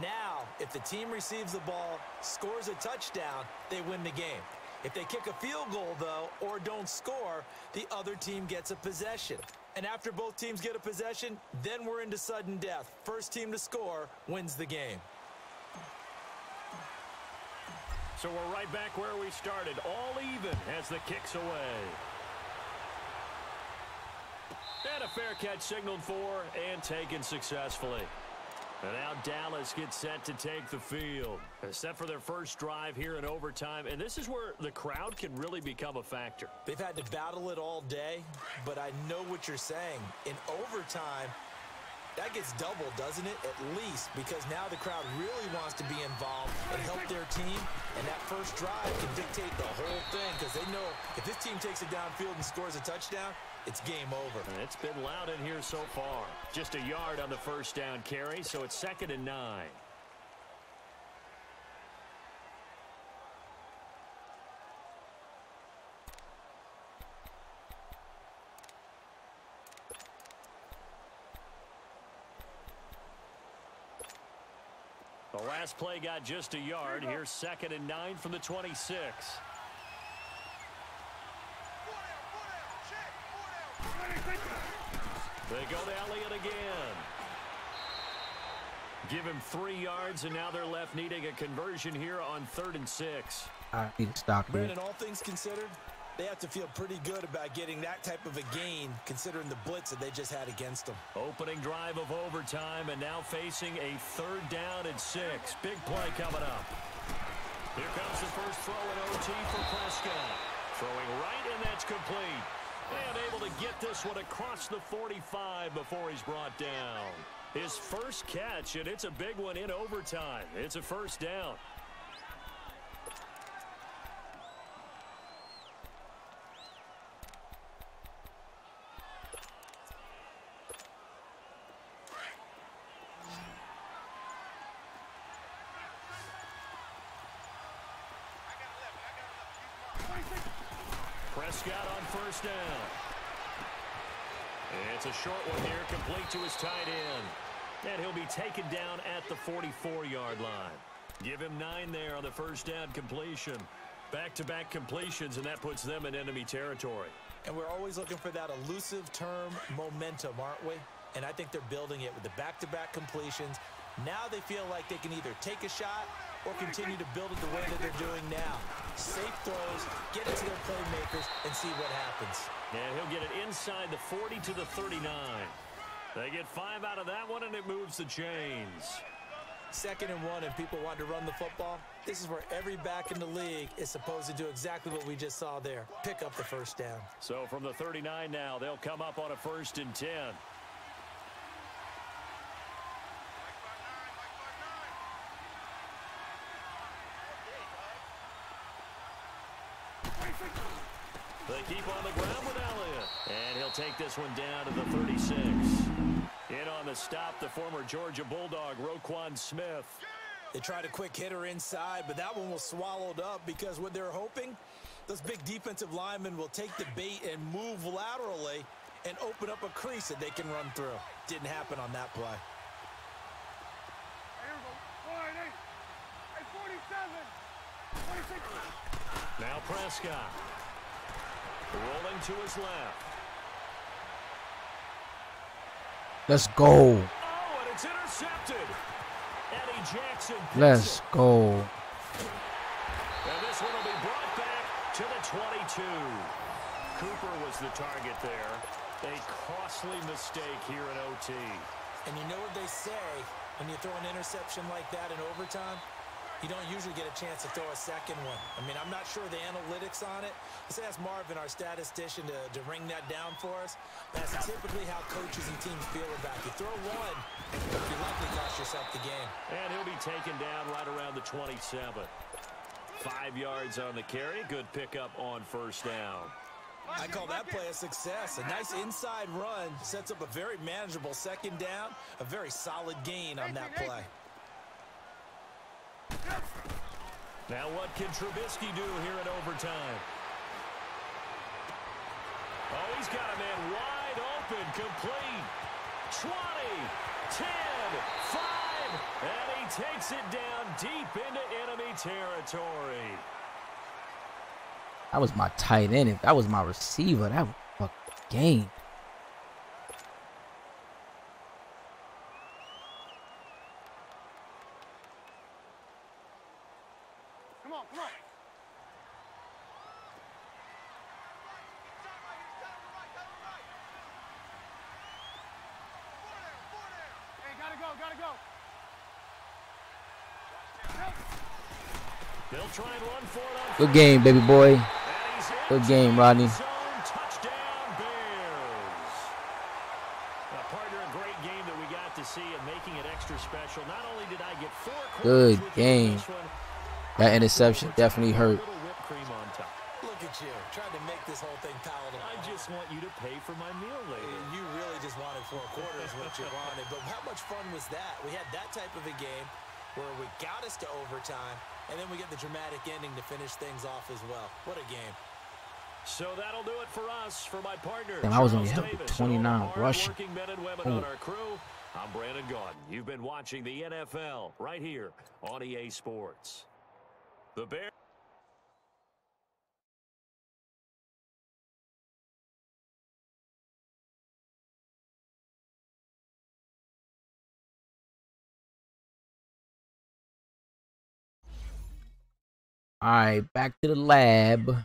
Now, if the team receives the ball, scores a touchdown, they win the game. If they kick a field goal, though, or don't score, the other team gets a possession. And after both teams get a possession, then we're into sudden death. First team to score wins the game. So we're right back where we started, all even as the kick's away. And a fair catch signaled for and taken successfully. And now Dallas gets set to take the field. Set for their first drive here in overtime. And this is where the crowd can really become a factor. They've had to battle it all day, but I know what you're saying. In overtime, that gets doubled, doesn't it? At least, because now the crowd really wants to be involved and help their team. And that first drive can dictate the whole thing because they know if this team takes it downfield and scores a touchdown, it's game over. And it's been loud in here so far. Just a yard on the first down carry, so it's 2nd and 9. The last play got just a yard. Here's 2nd and 9 from the 26. They go to Elliott again. Give him 3 yards, and now they're left needing a conversion here on 3rd and 6. I need to stop here. Brandon, all things considered, they have to feel pretty good about getting that type of a gain, considering the blitz that they just had against them. Opening drive of overtime, and now facing a 3rd down and 6. Big play coming up. Here comes the first throw in OT for Prescott. Throwing right, and that's complete. And able to get this one across the 45 before he's brought down. His first catch, and it's a big one in overtime. It's a first down. Prescott on first down. It's a short one here, complete to his tight end. And he'll be taken down at the 44-yard line. Give him 9 there on the first down completion. Back-to-back completions, and that puts them in enemy territory. And we're always looking for that elusive term, momentum, aren't we? And I think they're building it with the back-to-back completions. Now they feel like they can either take a shot or continue to build it the way that they're doing now. Safe throws, get it to their playmakers, and see what happens. And he'll get it inside the 40 to the 39. They get 5 out of that one, and it moves the chains. 2nd and 1, and people want to run the football. This is where every back in the league is supposed to do exactly what we just saw there. Pick up the first down. So from the 39 now, they'll come up on a 1st and 10. They keep on the ground with Elliott. And he'll take this one down to the 36. In on the stop, the former Georgia Bulldog, Roquan Smith. They tried a quick hitter inside, but that one was swallowed up because what they're hoping, those big defensive linemen will take the bait and move laterally and open up a crease that they can run through. Didn't happen on that play. Here we go. 47. 26. Now Prescott. Rolling to his left. Let's go. Oh, and it's intercepted. Eddie Jackson. Let's go. And this one will be brought back to the 22. Cooper was the target there. A costly mistake here in OT. And you know what they say when you throw an interception like that in overtime? You don't usually get a chance to throw a second one. I mean, I'm not sure the analytics on it. Let's ask Marvin, our statistician, to ring that down for us. That's typically how coaches and teams feel about you. Throw one, you likely cost yourself the game. And he'll be taken down right around the 27. 5 yards on the carry. Good pickup on first down. I call that play a success. A nice inside run sets up a very manageable second down. A very solid gain on that play. Now what can Trubisky do here in overtime? Oh, he's got a man wide open, complete. 20, 10, 5, and he takes it down deep into enemy territory. That was my tight end. If that was my receiver, that was a fucking game. Come on, come on. Hey, gotta go. They'll try and run for it on Good game, baby boy. Good game, Rodney. Touchdown, Bears. A partner, a great game that we got to see and making it extra special. Not only did I get 4 Good game. That interception definitely hurt. Look at you, trying to make this whole thing palatable. I just want you to pay for my meal later. You really just wanted 4 quarters, what you wanted. But how much fun was that? We had that type of a game where we got us to overtime, and then we get the dramatic ending to finish things off as well. What a game. So that'll do it for us. For my partner, Damn, I was only held with 29 rushing. Men and women on our crew. I'm Brandon Gaudin. You've been watching the NFL right here on EA Sports. The Bears. All right, back to the lab.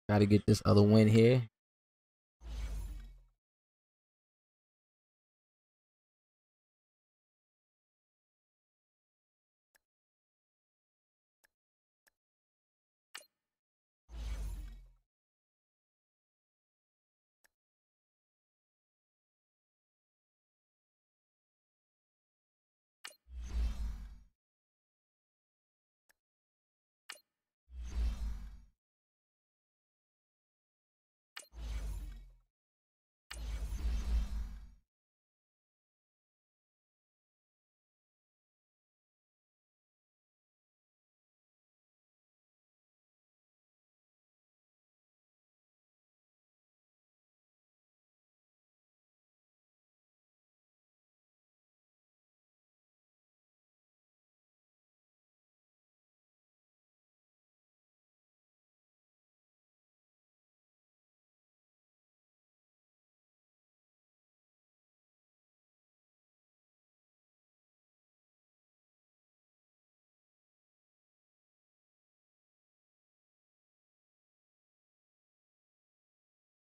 Got to get this other win here.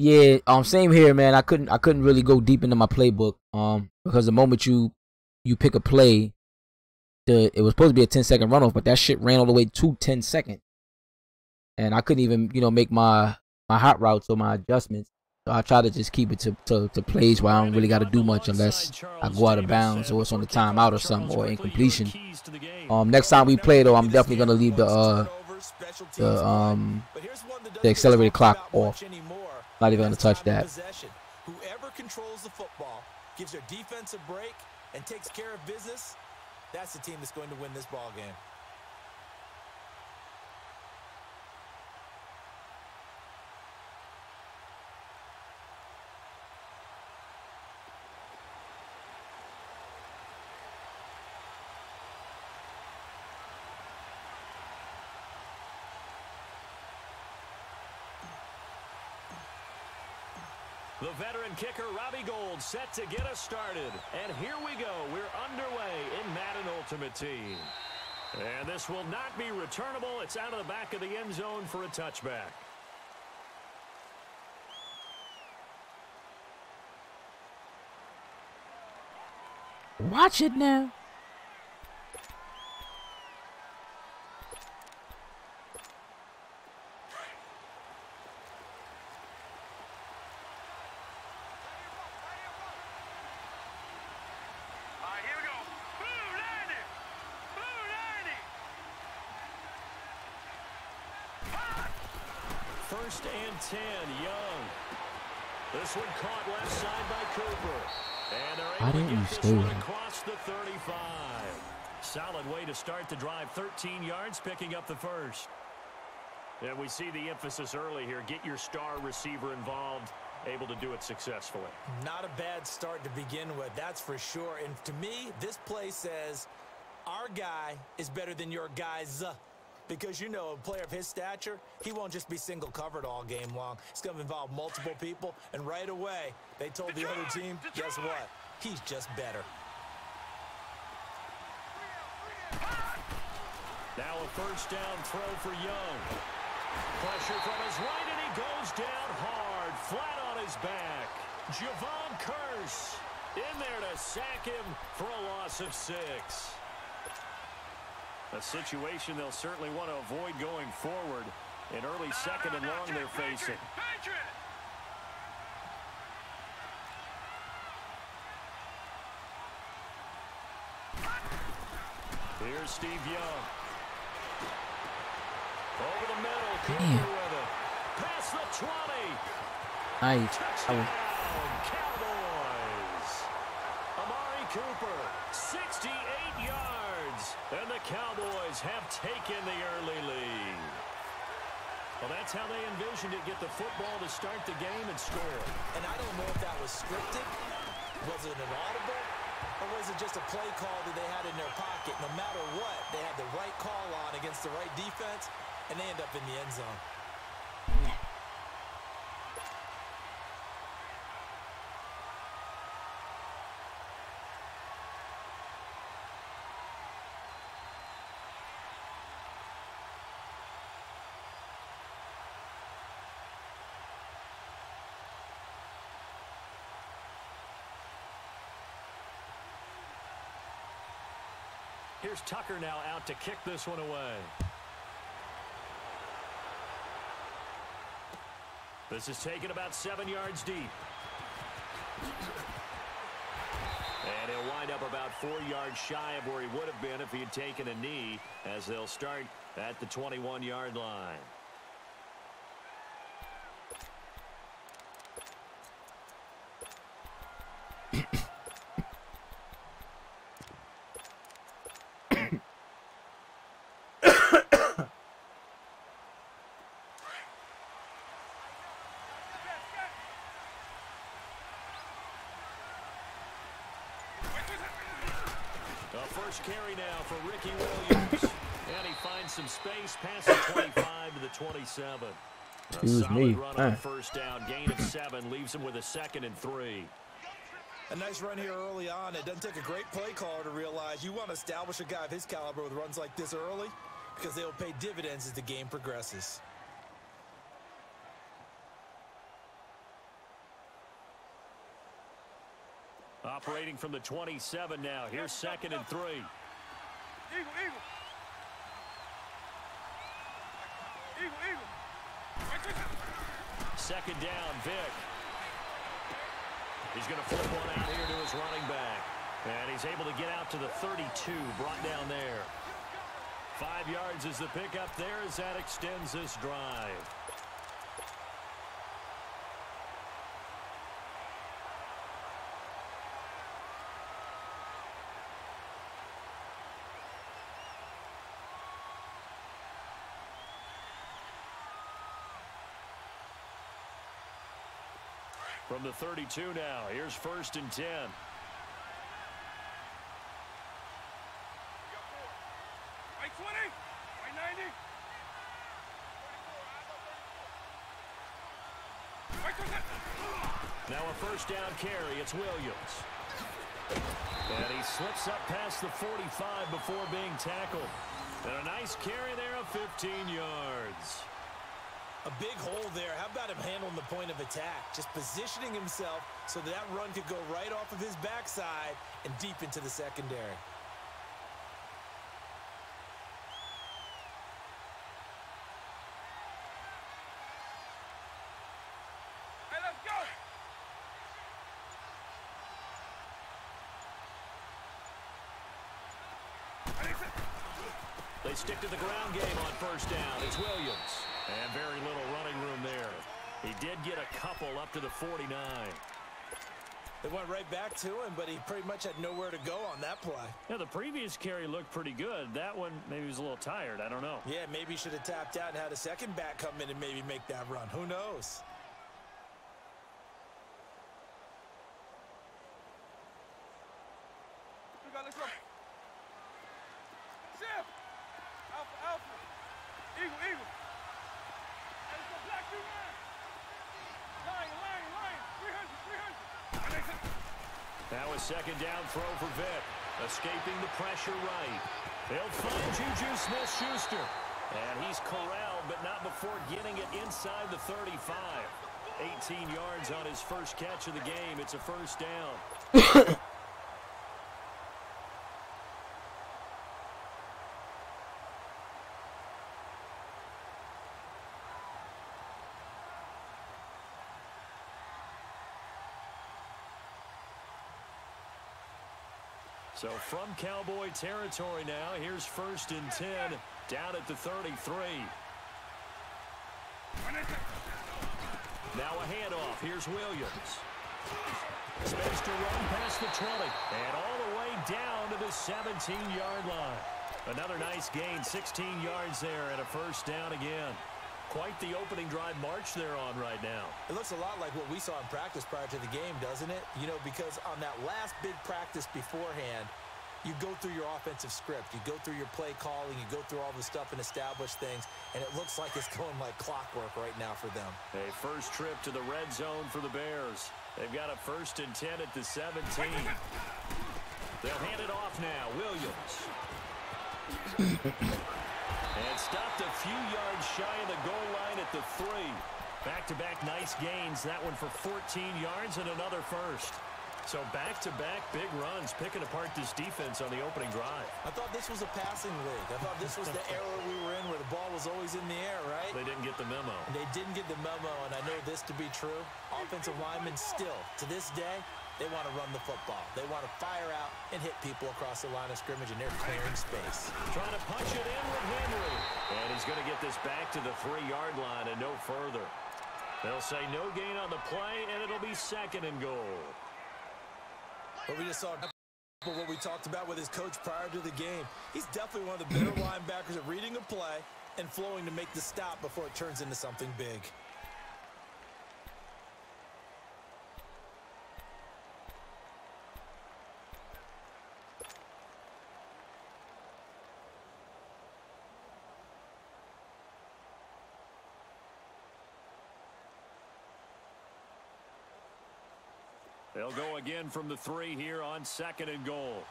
Yeah, same here, man. I couldn't really go deep into my playbook, because the moment you pick a play, it was supposed to be a 10-second runoff, but that shit ran all the way to 10 seconds, and I couldn't even make my hot routes or my adjustments. So I try to just keep it to plays where I don't really got to do much unless I go out of bounds or it's on the timeout or something or incompletion. Next time we play though, I'm definitely gonna leave the accelerated clock off. Not even gonna touch that. Whoever controls the football, gives their defense a break, and takes care of business, that's the team that's going to win this ball game. The veteran kicker, Robbie Gould, set to get us started. And here we go. We're underway in Madden Ultimate Team. And this will not be returnable. It's out of the back of the end zone for a touchback. Watch it now. first and 10, Young. This one caught left side by Cooper. And they're able to get this one across the 35. Solid way to start the drive. 13 yards, picking up the first. And we see the emphasis early here. Get your star receiver involved. Able to do it successfully. Not a bad start to begin with, that's for sure. And to me, this play says our guy is better than your guys. Because, you know, a player of his stature, he won't just be single covered all game long. It's going to involve multiple people. And right away, they told the other team, guess what? He's just better. Now a first down throw for Young. Pressure from his right, and he goes down hard, flat on his back. Javon Curse in there to sack him for a loss of 6. A situation they'll certainly want to avoid going forward. An early second and long they're facing. Here's Steve Young. Over the middle, Cooper with it. Past the 20. Nice. Touchdown, Cowboys. Amari Cooper, 68 yards. And the Cowboys have taken the early lead. Well, that's how they envisioned it. Get the football to start the game and score. And I don't know if that was scripted. Was it an audible? Or was it just a play call that they had in their pocket? No matter what, they had the right call on against the right defense, and they end up in the end zone. Here's Tucker now out to kick this one away. This is taken about 7 yards deep. And he'll wind up about 4 yards shy of where he would have been if he had taken a knee, as they'll start at the 21-yard line. First carry now for Ricky Williams. And he finds some space past the 25 to the 27. A solid run on first down. Gain of 7 leaves him with a 2nd and 3. A nice run here early on. It doesn't take a great play caller to realize you want to establish a guy of his caliber with runs like this early, because they will pay dividends as the game progresses. Operating from the 27 now. Here's 2nd and 3. Eagle. Second down, Vic. He's going to flip one out here to his running back. And he's able to get out to the 32, brought down there. 5 yards is the pickup there as that extends this drive. From the 32 now, here's 1st and 10. Right 20, right 90. Now a first down carry, it's Williams. And he slips up past the 45 before being tackled. And a nice carry there of 15 yards. A big hole there. How about him handling the point of attack? Just positioning himself so that run could go right off of his backside and deep into the secondary. Hey, let's go. They stick to the ground game on first down. It's Williams. And very little running room there. He did get a couple up to the 49. They went right back to him, but he pretty much had nowhere to go on that play. Yeah, the previous carry looked pretty good. That one, maybe he was a little tired. I don't know. Yeah, maybe he should have tapped out and had a second back come in and maybe make that run. Who knows? Let's go. Sam! Alpha, Alpha. Eagle, Eagle. Hey, let's go, Black, you man. Lion. 300. Now a second down throw for Vick. Escaping the pressure right. They'll find Juju Smith-Schuster. And he's corralled, but not before getting it inside the 35. 18 yards on his first catch of the game. It's a first down. So from Cowboy territory now, here's 1st and 10 down at the 33. Now a handoff. Here's Williams. Space to run past the 20 and all the way down to the 17-yard line. Another nice gain, 16 yards there and a first down again. Quite the opening drive march they're on right now. It looks a lot like what we saw in practice prior to the game, doesn't it? You know, because on that last big practice beforehand, you go through your offensive script. You go through your play calling. You go through all the stuff and establish things. And it looks like it's going like clockwork right now for them. A first trip to the red zone for the Bears. They've got a 1st and 10 at the 17. They'll hand it off now. Williams. And stopped a few yards shy of the goal line at the 3. Back-to-back nice gains. That one for 14 yards and another first. So back-to-back big runs, picking apart this defense on the opening drive. I thought this was a passing league. I thought this was the era we were in where the ball was always in the air, right? They didn't get the memo. They didn't get the memo, and I know this to be true. Offensive linemen still, to this day, they want to run the football. They want to fire out and hit people across the line of scrimmage, and they're clearing space. Trying to punch it in with Henry. And he's going to get this back to the 3-yard line and no further. They'll say no gain on the play, and it'll be 2nd and goal. But we just saw what we talked about with his coach prior to the game. He's definitely one of the better linebackers at reading a play and flowing to make the stop before it turns into something big. They'll go again from the 3 here on 2nd and goal.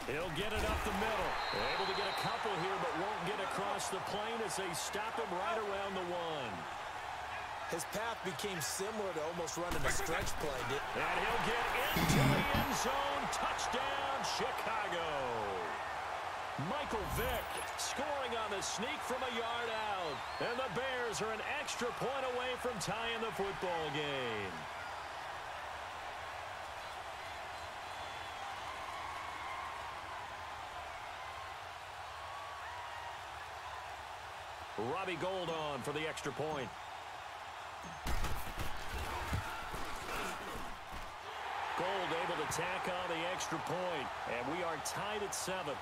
He'll get it up the middle. Able to get a couple here, but won't get across the plane as they stop him right around the 1. His path became similar to almost running a stretch play. And he'll get into the end zone. Touchdown, Chicago. Michael Vick scoring on the sneak from a yard out. And the Bears are an extra point away from tying the football game. Robbie Gould on for the extra point. Gould able to tack on the extra point. And we are tied at 7.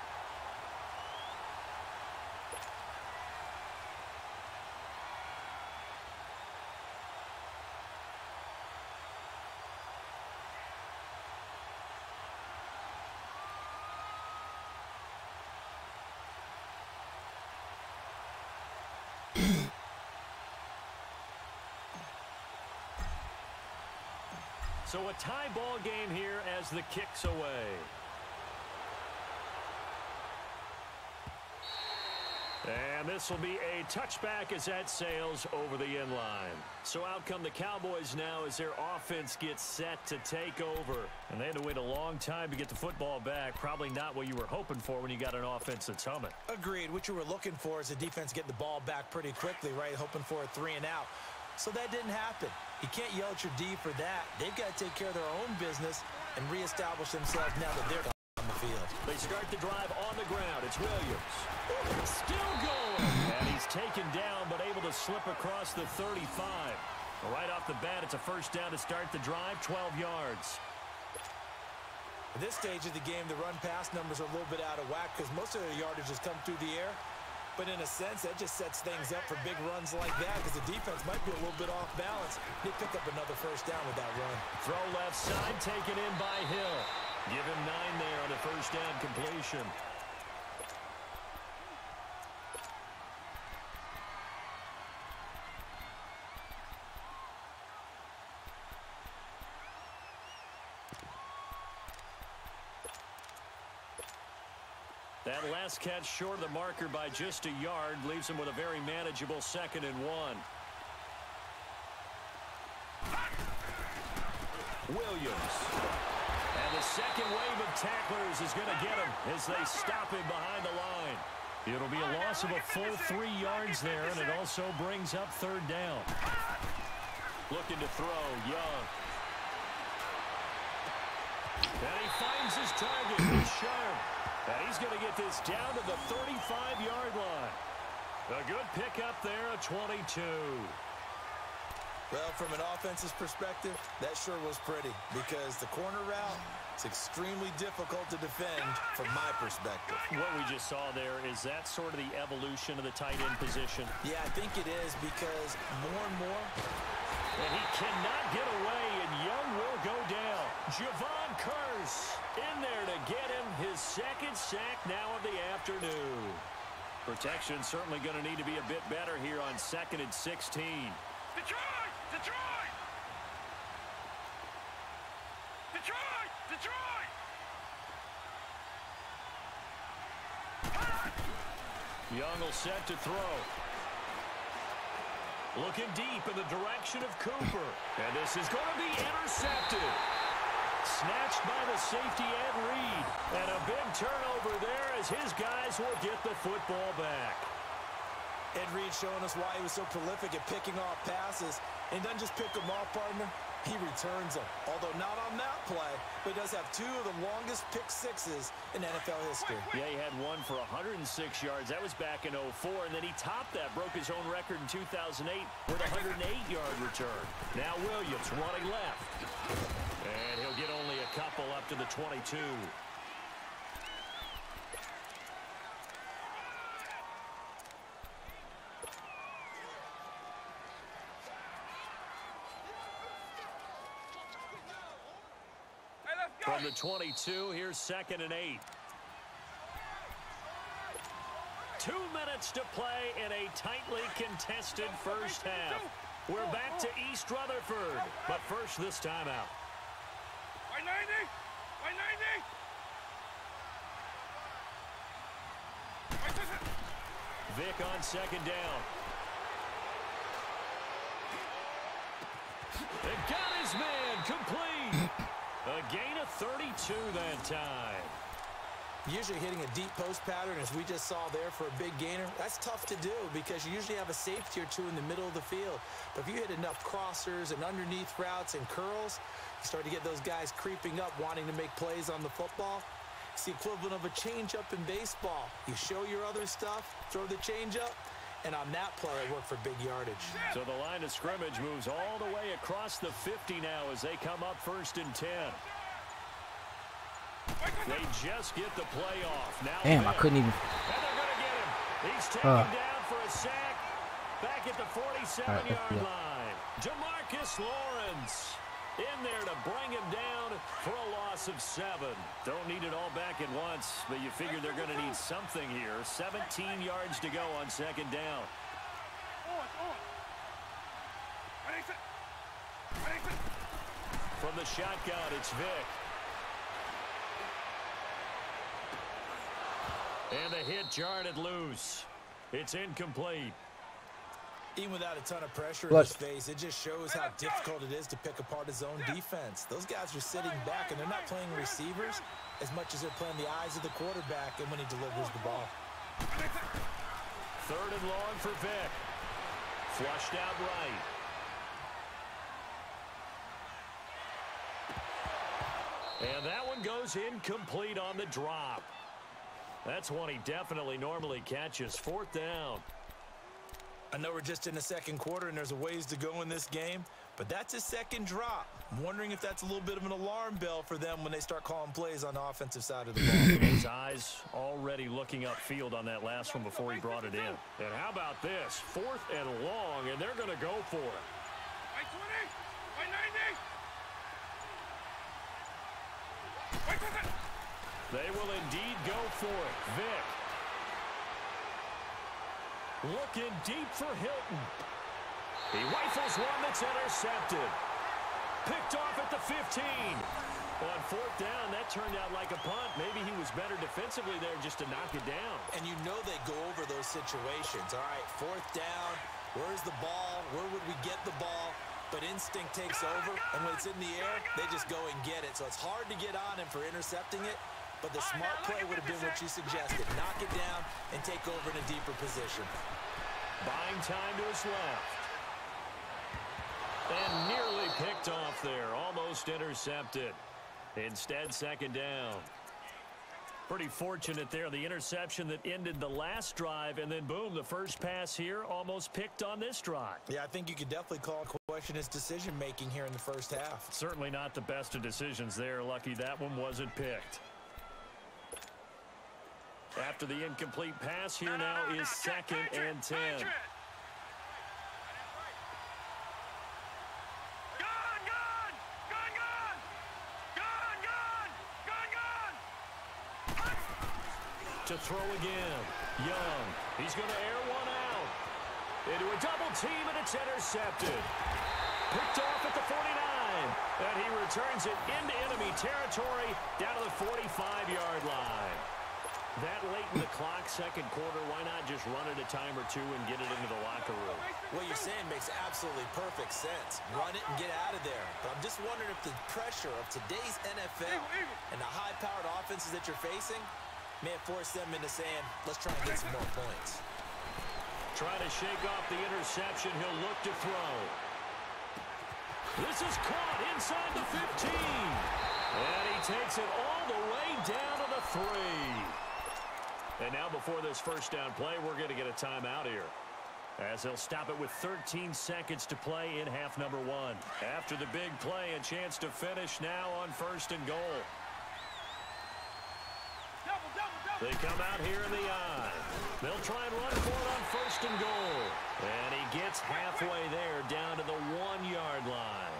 So a tie ball game here as the kick's away. And this will be a touchback as that sails over the end line. So out come the Cowboys now as their offense gets set to take over. And they had to wait a long time to get the football back. Probably not what you were hoping for when you got an offense that's humming. Agreed. What you were looking for is the defense getting the ball back pretty quickly, right? Hoping for a 3 and out. So that didn't happen. You can't yell at your D for that. They've got to take care of their own business and reestablish themselves now that they're on the field. They start the drive on the ground. It's Williams. Still going. And he's taken down, but able to slip across the 35. Right off the bat, it's a first down to start the drive, 12 yards. At this stage of the game, the run-pass numbers are a little bit out of whack because most of their yardage has come through the air. But in a sense, that just sets things up for big runs like that because the defense might be a little bit off balance. They pick up another first down with that run. Throw left side, taken in by Hill. Give him 9 there on the first down completion. That last catch short of the marker by just a yard leaves him with a very manageable 2nd and 1. Williams. And the second wave of tacklers is going to get him as they stop him behind the line. It'll be a loss of a full 3 yards there, and it also brings up 3rd down. Looking to throw, Young. And he finds his target. He's sharp. And he's going to get this down to the 35-yard line. A good pickup there, a 22. Well, from an offense's perspective, that sure was pretty because the corner route is extremely difficult to defend from my perspective. What we just saw there, is that sort of the evolution of the tight end position? Yeah, I think it is because more and more. And he cannot get away, and Young will go down. Javon Curse in there to get him his 2nd sack now of the afternoon. Protection certainly going to need to be a bit better here on 2nd and 16. Detroit! Detroit! Detroit! Detroit! Young will set to throw. Looking deep in the direction of Cooper. And this is going to be intercepted. Snatched by the safety Ed Reed. And a big turnover there as his guys will get the football back. Ed Reed showing us why he was so prolific at picking off passes. And doesn't just pick them off, partner. He returns them. Although not on that play, but he does have 2 of the longest pick sixes in NFL history. Yeah, he had one for 106 yards. That was back in 2004. And then he topped that, broke his own record in 2008 with a 108-yard return. Now Williams running left. And he'll get only a couple up to the 22. From the 22, here's 2nd and 8. 2 minutes to play in a tightly contested first half. We're back to East Rutherford, but first this time out. 190! 190! Vic on 2nd down. And got his man complete. A gain of 32 that time. Usually hitting a deep post pattern, as we just saw there for a big gainer, that's tough to do because you usually have a safety or 2 in the middle of the field. But if you hit enough crossers and underneath routes and curls, you start to get those guys creeping up, wanting to make plays on the football. It's the equivalent of a changeup in baseball. You show your other stuff, throw the changeup, and on that play, it worked for big yardage. So the line of scrimmage moves all the way across the 50 now as they come up 1st and 10. They just get the play off. Now damn, I couldn't even. And they're going to get him. He's taken down for a sack back at the 47-yard line. DeMarcus Lawrence in there to bring him down for a loss of 7. Don't need it all back at once, but you figure they're going to need something here. 17 yards to go on 2nd down. From the shotgun, it's Vic. And the hit jarred it loose. It's incomplete. Even without a ton of pressure in his face, it just shows how difficult it is to pick apart his own defense. Those guys are sitting back, and they're not playing receivers as much as they're playing the eyes of the quarterback and when he delivers the ball. 3rd and long for Vic. Flushed out right. And that one goes incomplete on the drop. That's one he definitely normally catches. 4th down. I know we're just in the second quarter and there's a ways to go in this game, but that's his second drop. I'm wondering if that's a little bit of an alarm bell for them when they start calling plays on the offensive side of the ball. His eyes already looking upfield on that last one before he brought it in. And how about this? 4th and long, and they're going to go for it. By 20, by 90. By 20. They will indeed go for it. Vic. Looking deep for Hilton. He rifles one that's intercepted. Picked off at the 15. On 4th down, that turned out like a punt. Maybe he was better defensively there just to knock it down. And you know they go over those situations. All right, 4th down. Where's the ball? Where would we get the ball? But instinct takes over, and when it's in the air, they just go and get it. So it's hard to get on him for intercepting it. But the smart play would have been what you suggested. Knock it down and take over in a deeper position. Buying time to his left. And nearly picked off there. Almost intercepted. Instead, 2nd down. Pretty fortunate there. The interception that ended the last drive. And then, boom, the first pass here almost picked on this drive. Yeah, I think you could definitely call question his decision-making here in the first half. Certainly not the best of decisions there. Lucky that one wasn't picked. After the incomplete pass, here now is 2nd and 10. To throw again. Young. He's going to air one out. Into a double team, and it's intercepted. Picked off at the 49. And he returns it into enemy territory down to the 45-yard line. That late in the clock, second quarter, why not just run it a time or two and get it into the locker room? What you're saying makes absolutely perfect sense. Run it and get out of there. But I'm just wondering if the pressure of today's NFL and the high-powered offenses that you're facing may have forced them into saying, let's try and get some more points. Trying to shake off the interception. He'll look to throw. This is caught inside the 15. And he takes it all the way down to the 3. And now before this first down play, we're going to get a timeout here, as they'll stop it with 13 seconds to play in half number 1. After the big play, a chance to finish now on 1st and goal. They come out here in the I. They'll try and run for it on 1st and goal. And he gets halfway there down to the 1-yard line.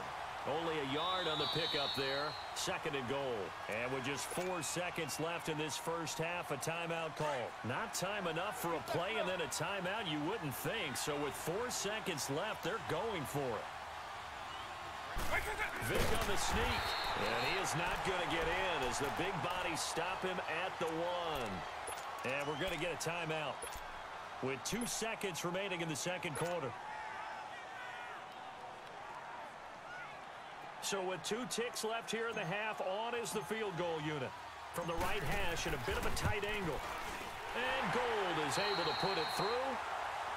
Only a yard on the pickup there. 2nd and goal. And with just 4 seconds left in this first half, a timeout call. Not time enough for a play and then a timeout, you wouldn't think. So with 4 seconds left, they're going for it. Vic on the sneak. And he is not going to get in as the big bodies stop him at the 1. And we're going to get a timeout with 2 seconds remaining in the second quarter. So with 2 ticks left here in the half, on is the field goal unit. From the right hash at a bit of a tight angle. And Gold is able to put it through.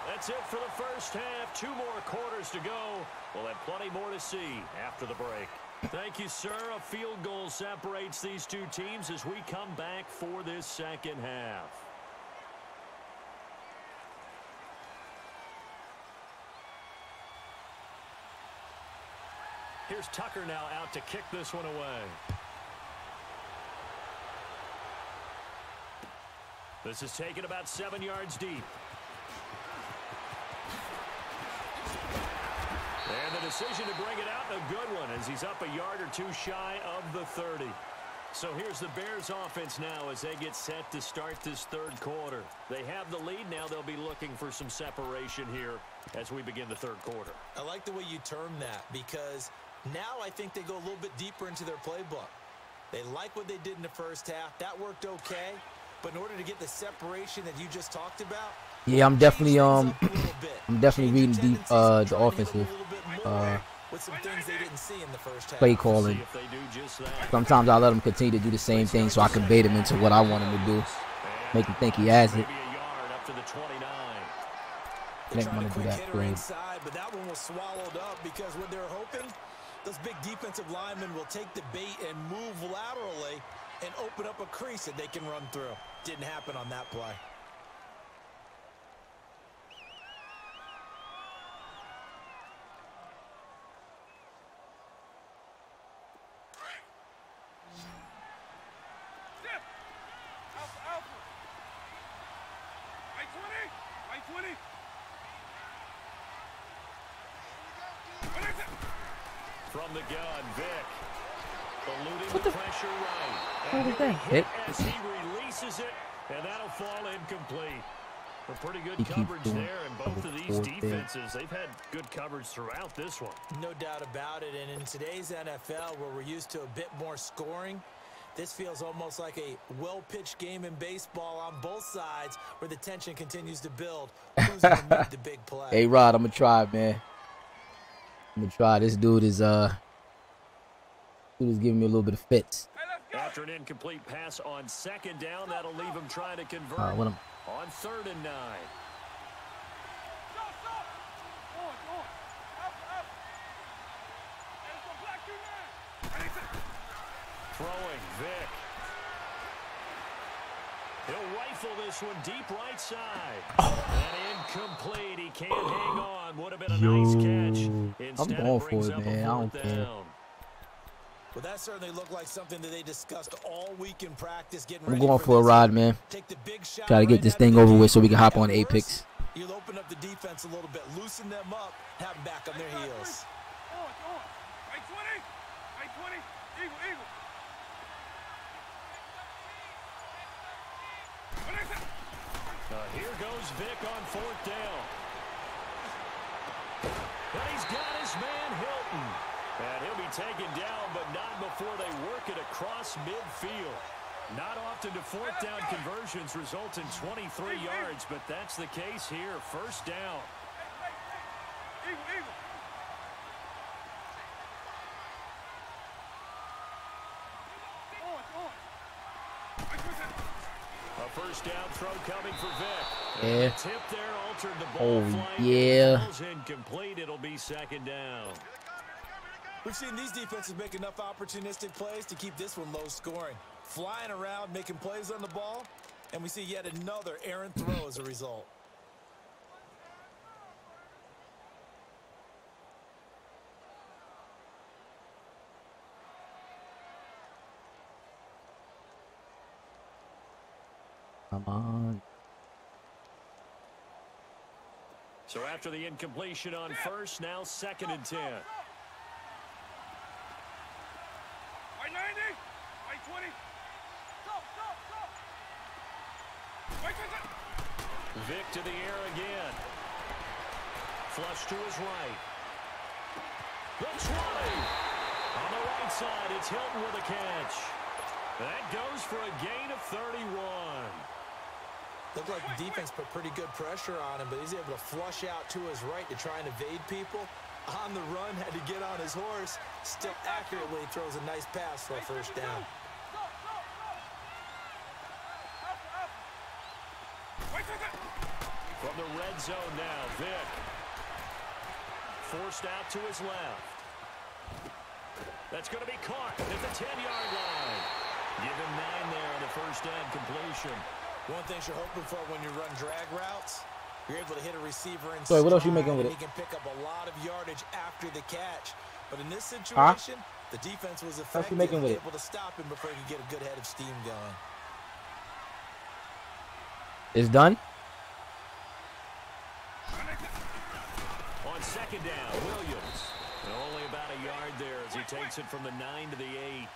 That's it for the first half. 2 more quarters to go. We'll have plenty more to see after the break. Thank you, sir. A field goal separates these 2 teams as we come back for this second half. Here's Tucker now out to kick this one away. This is taken about 7 yards deep. And the decision to bring it out, a good one, as he's up a yard or 2 shy of the 30. So here's the Bears offense now as they get set to start this third quarter. They have the lead. Now they'll be looking for some separation here as we begin the third quarter. I like the way you term that, because now I think they go a little bit deeper into their playbook. They like what they did in the first half. That worked okay. But in order to get the separation that you just talked about, yeah, I'm definitely reading the offensive with some things they didn't see in the first half. Play calling. Sometimes I let him continue to do the same thing so I can bait him into what I want him to do. Make him think he has it. They tried a quick hitter inside, but that one was swallowed up because what they're hoping Those big defensive linemen will take the bait and move laterally and open up a crease that they can run through. Didn't happen on that play. From the gun, Vic. Eluding the pressure right. What was that? Hit? As he releases it, and that'll fall incomplete. A pretty good coverage there, and both of these defenses, they've had good coverage throughout this one. No doubt about it, and in today's NFL, where we're used to a bit more scoring, this feels almost like a well-pitched game in baseball on both sides, where the tension continues to build. Who's going to make the big play? Hey, Rod, I'm going to try, man. I'm going to try. This dude is giving me a little bit of fits. After an incomplete pass on second down, that'll leave him trying to convert on 3rd and 9. Throwing, Vic. He'll rifle this one deep right side. And incomplete. He can't hang on. Would have been a nice catch. Instead, I'm going for it, man. I don't care. Well, that certainly looked like something that they discussed all week in practice. I'm going for a ride, man. Try to get this thing over with so we can hop on Apex. You'll open up the defense a little bit, loosen them up, have them back on their heels. Here goes Vic on 4th down. And he's got his man Hilton. And he'll be taken down, but not before they work it across midfield. Not often do 4th down conversions result in 23 yards, but that's the case here. 1st down. A 1st down throw coming for Vic. Yeah. Tip there altered the ball flight. Yeah. Incomplete. It'll be 2nd down. We've seen these defenses make enough opportunistic plays to keep this one low scoring. Flying around, making plays on the ball, and we see yet another errant throw as a result. Come on. So after the incompletion on 1st, now 2nd and 10. Vic to the air again. Flush to his right. The 20. On the right side, it's Hilton with a catch. That goes for a gain of 31. Looked like the defense put pretty good pressure on him, but he's able to flush out to his right to try and evade people. On the run, had to get on his horse. Still accurately throws a nice pass for a 1st down. From the red zone now, Vic. Forced out to his left. That's going to be caught at the 10-yard line. Give him 9 there on the 1st down completion. One thing you're hoping for when you run drag routes, you're able to hit a receiver in Sorry, what else you making with it? He can pick up a lot of yardage after the catch. But in this situation, the defense was effective, able to stop him before he could get a good head of steam going. It's done? On 2nd down, Williams. And only about a yard there as he takes it from the 9 to the 8.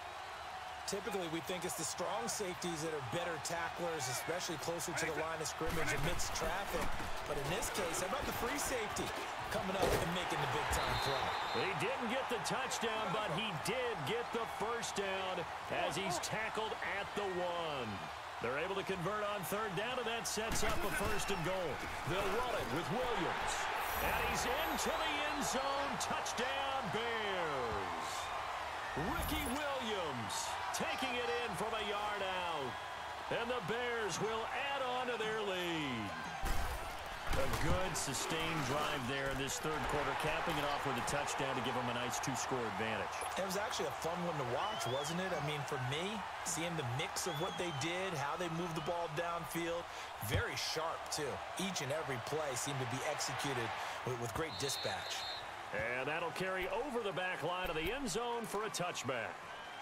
Typically, we think it's the strong safeties that are better tacklers, especially closer to the line of scrimmage amidst traffic. But in this case, how about the free safety coming up and making the big-time play? He didn't get the touchdown, but he did get the 1st down as he's tackled at the 1. They're able to convert on 3rd down, and that sets up a 1st and goal. They'll run it with Williams. And he's into the end zone. Touchdown, Bears. Ricky Williams taking it in from a yard out. And the Bears will add on to their lead. A good, sustained drive there in this third quarter, capping it off with a touchdown to give them a nice 2-score advantage. It was actually a fun one to watch, wasn't it? I mean, for me, seeing the mix of what they did, how they moved the ball downfield, very sharp, too. Each and every play seemed to be executed with great dispatch. And that'll carry over the back line of the end zone for a touchback.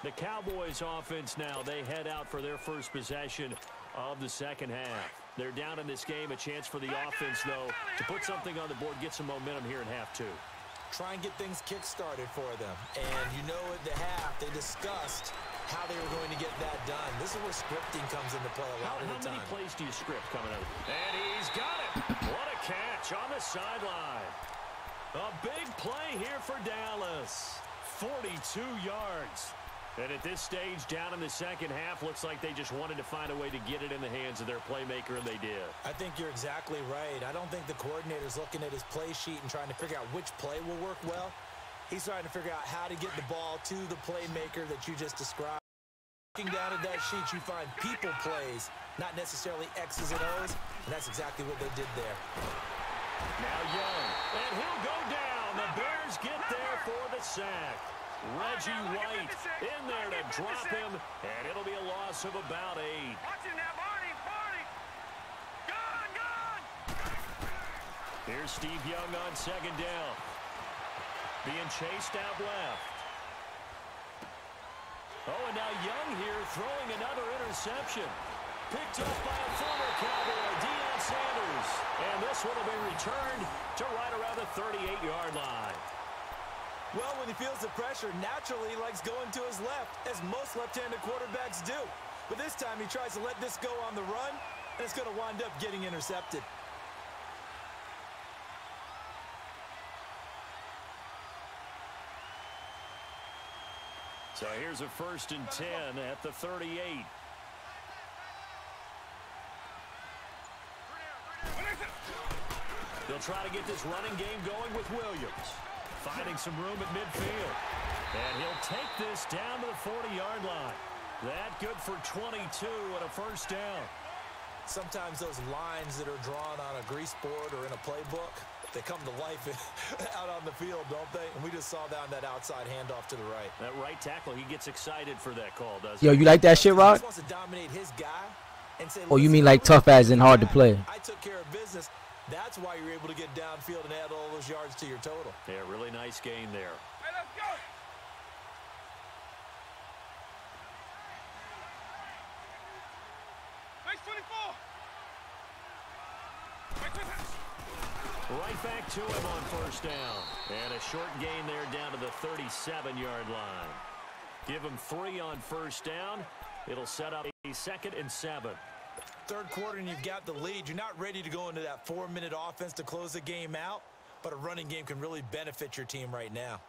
The Cowboys offense now, they head out for their first possession of the second half. They're down in this game. A chance for the offense, though, to put something on the board, get some momentum here in half 2. Try and get things kick-started for them. And you know at the half, they discussed how they were going to get that done. This is where scripting comes into play a lot of the time. How many plays do you script coming out? And he's got it. What a catch on the sideline. A big play here for Dallas. 42 yards. And at this stage, down in the second half, looks like they just wanted to find a way to get it in the hands of their playmaker, and they did. I think you're exactly right. I don't think the coordinator's looking at his play sheet and trying to figure out which play will work well. He's trying to figure out how to get the ball to the playmaker that you just described. Looking down at that sheet, you find people plays, not necessarily X's and O's, and that's exactly what they did there. Now Young, and he'll go down. The Bears get there for the sack. Reggie White in there to drop him, and it'll be a loss of about 8. Here's Steve Young on second down. Being chased out left. Oh, and now Young here throwing another interception. Picked up by a former Cowboy, Deion Sanders. And this one will be returned to right around the 38-yard line. Well, when he feels the pressure, naturally he likes going to his left, as most left-handed quarterbacks do. But this time he tries to let this go on the run, and it's going to wind up getting intercepted. So here's a 1st and 10 at the 38. They'll try to get this running game going with Williams. Finding some room at midfield. And he'll take this down to the 40-yard line. That good for 22 and a 1st down. Sometimes those lines that are drawn on a grease board or in a playbook, they come to life out on the field, don't they? And we just saw that on that outside handoff to the right. That right tackle, he gets excited for that call, doesn't he? Yo, you like that shit, Rod? He wants to dominate his guy and say, oh, you mean like tough as in hard to play? I took care of business. That's why you're able to get downfield and add all those yards to your total. Yeah, really nice gain there. Hey, let's go. Base 24. Right back to him on 1st down. And a short gain there down to the 37-yard line. Give him 3 on 1st down. It'll set up a 2nd and 7. Third quarter and you've got the lead. You're not ready to go into that 4-minute offense to close the game out, but a running game can really benefit your team right now.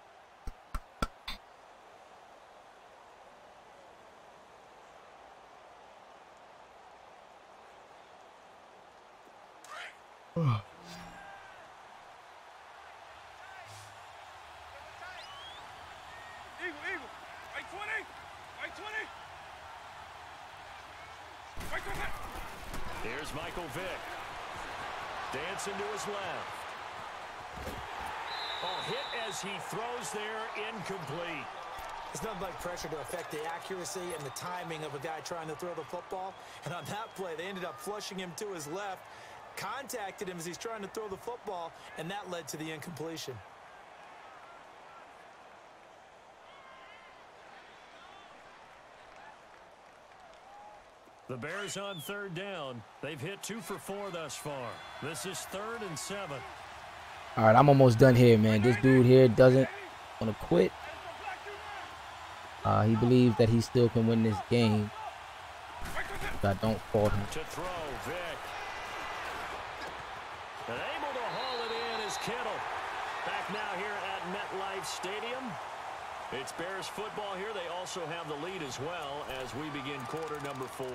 Eagle. Right 20. Right 20. Right 20. Here's Michael Vick. Dancing to his left. Oh, hit as he throws there, incomplete. It's nothing like pressure to affect the accuracy and the timing of a guy trying to throw the football. And on that play, they ended up flushing him to his left, contacted him as he's trying to throw the football, and that led to the incompletion. The Bears on 3rd down. They've hit 2 for 4 thus far. This is 3rd and 7. All right, I'm almost done here, man. This dude here doesn't want to quit. He believes that he still can win this game. I don't fault him. To throw, Vick. And able to haul it in is Kittle. Back now here at MetLife Stadium. It's Bears football here. They also have the lead as well as we begin quarter number 4.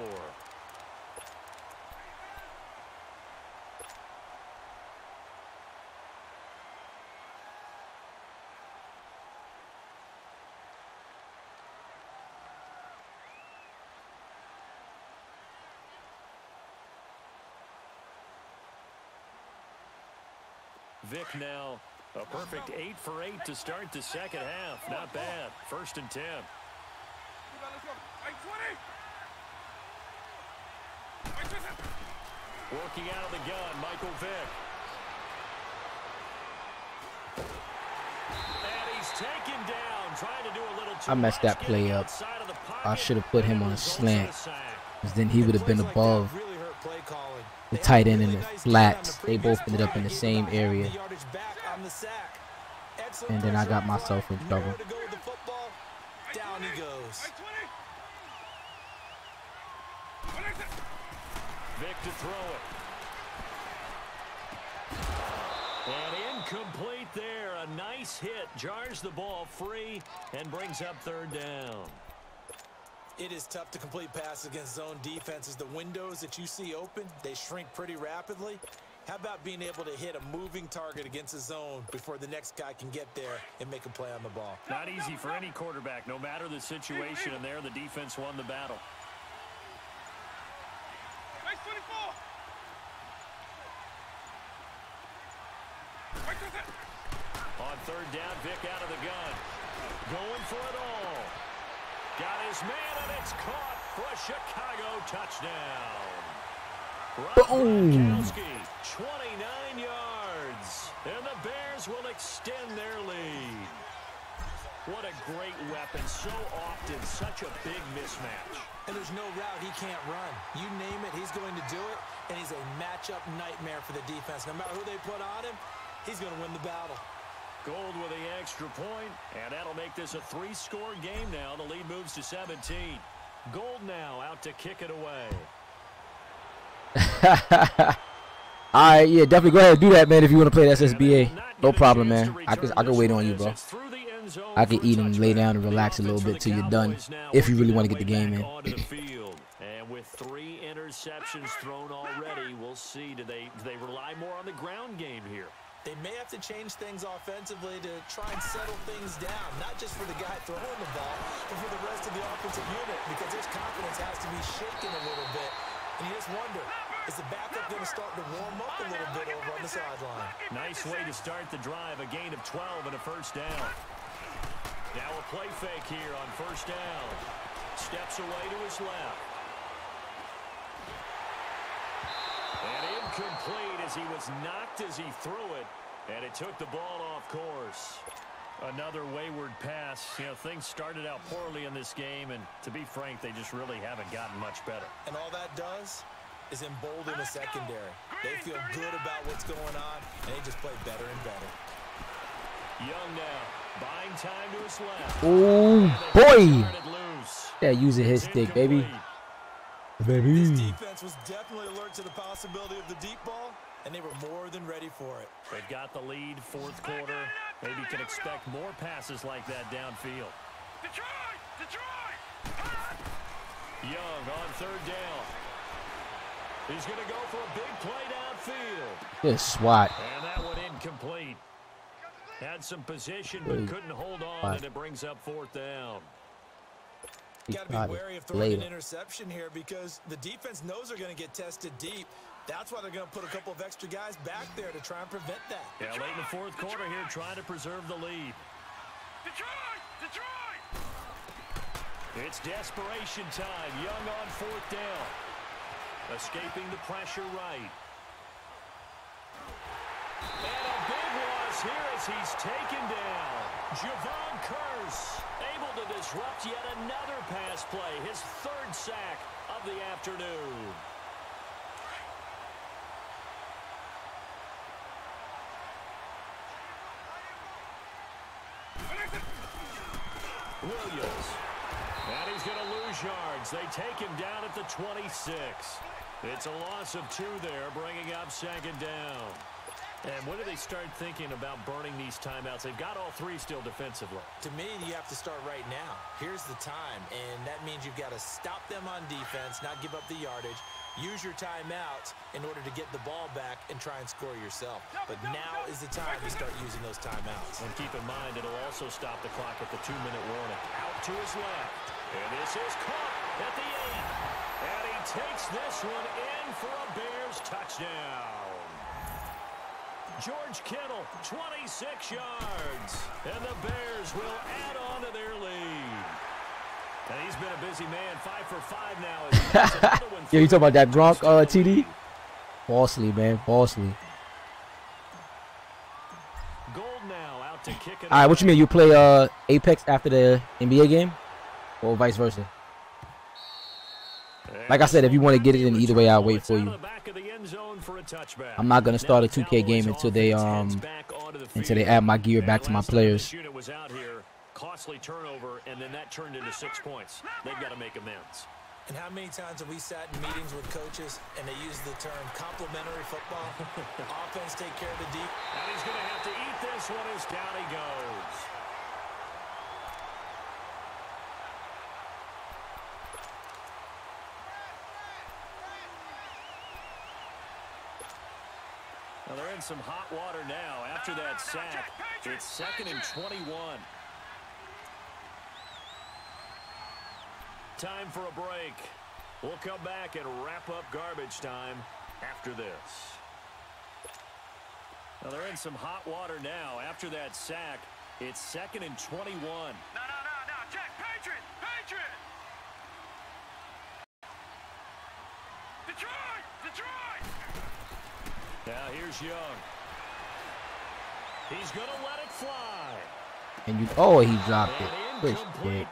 Vic now a perfect 8 for 8 to start the second half. Not bad. 1st and 10. Working out of the gun, Michael Vick. And he's taken down, trying to do a little too I messed that play up. I should have put him on a slant, because then he would have been above the tight end and the flats. They both ended up in the same area. And then I got myself in trouble. Down he goes. Vic to throw it. And incomplete there. A nice hit. Jars the ball free and brings up 3rd down. It is tough to complete passes against zone defenses. The windows that you see open, they shrink pretty rapidly. How about being able to hit a moving target against a zone before the next guy can get there and make a play on the ball? Not easy for any quarterback, no matter the situation, and there the defense won the battle. Nice 24. On 3rd down, Vic out of the gun. Going for it all. Got his man, and it's caught for a Chicago touchdown. Boom. 29 yards. And the Bears will extend their lead. What a great weapon. So often, such a big mismatch. And there's no route he can't run. You name it, he's going to do it. And he's a matchup nightmare for the defense. No matter who they put on him, he's going to win the battle. Gold with the extra point, and that'll make this a 3-score game now. The lead moves to 17. Gold now out to kick it away. All right, yeah, definitely go ahead and do that, man, if you want to play that SSBA. No problem, man. I can wait on you, bro. I can eat and lay down and relax a little bit till you're done, if you really want to get the game in. And with 3 interceptions thrown already, we'll see. Do they rely more on the ground game here? They may have to change things offensively to try and settle things down, not just for the guy throwing the ball, but for the rest of the offensive unit, because his confidence has to be shaken a little bit. And you just wonder, is the backup going to start to warm up a little bit over on the sideline? Nice way to start the drive, a gain of 12 and a 1st down. Now a play fake here on 1st down. Steps away to his left. And incomplete as he was knocked as he threw it, and it took the ball off course. Another wayward pass. You know, things started out poorly in this game, and to be frank, they just really haven't gotten much better. And all that does is embolden the secondary. They feel good about what's going on, and they just play better and better. Young now, buying time to his left. Oh, boy. Yeah, using his stick, baby. This defense was definitely alert to the possibility of the deep ball, and they were more than ready for it. They've got the lead, 4th quarter. Maybe can expect more passes like that downfield. Young on 3rd down. He's going to go for a big play downfield. Good swat. And that one incomplete. Had some position, but couldn't hold on, and it brings up 4th down. Got to be wary of throwing an interception here because the defense knows they're going to get tested deep. That's why they're going to put a couple of extra guys back there to try and prevent that. Yeah, late in the 4th quarter here, trying to preserve the lead. It's desperation time. Young on 4th down. Escaping the pressure right. And a big loss here as he's taken down. Javon Curse able to disrupt yet another pass play. His 3rd sack of the afternoon. Williams. And he's going to lose yards. They take him down at the 26. It's a loss of 2 there, bringing up 2nd down. And when do they start thinking about burning these timeouts? They've got all 3 still defensively. To me, you have to start right now. Here's the time, and that means you've got to stop them on defense, not give up the yardage, use your timeouts in order to get the ball back and try and score yourself. But now is the time to start using those timeouts. And keep in mind, it'll also stop the clock at the 2-minute warning. Out to his left. And this is caught at the 8. And he takes this one in for a Bears touchdown. George Kittle, 26 yards. And the Bears will add on to their lead. And he's been a busy man, 5 for 5 now. Yeah, you talking about that Gronk TD? Falsely, man, falsely. Gold now out to kick it. All right, what you mean? You play Apex after the NBA game, or vice versa? Like I said, if you want to get it in either way, I'll wait for you. I'm not gonna start a 2K game until they add my gear back to my players. Costly turnover, and then that turned into 6 points. They've got to make amends. And how many times have we sat in meetings with coaches and they use the term complementary football? Offense take care of the deep. And he's going to have to eat this one as down he goes. Well, they're in some hot water now. After that sack, it's 2nd and 21. Time for a break. We'll come back and wrap up garbage time after this. Well, they're in some hot water now. After that sack, it's 2nd and 21. No, Jack, Patriot! Detroit! Now here's Young. He's going to let it fly. And he dropped it. Push it.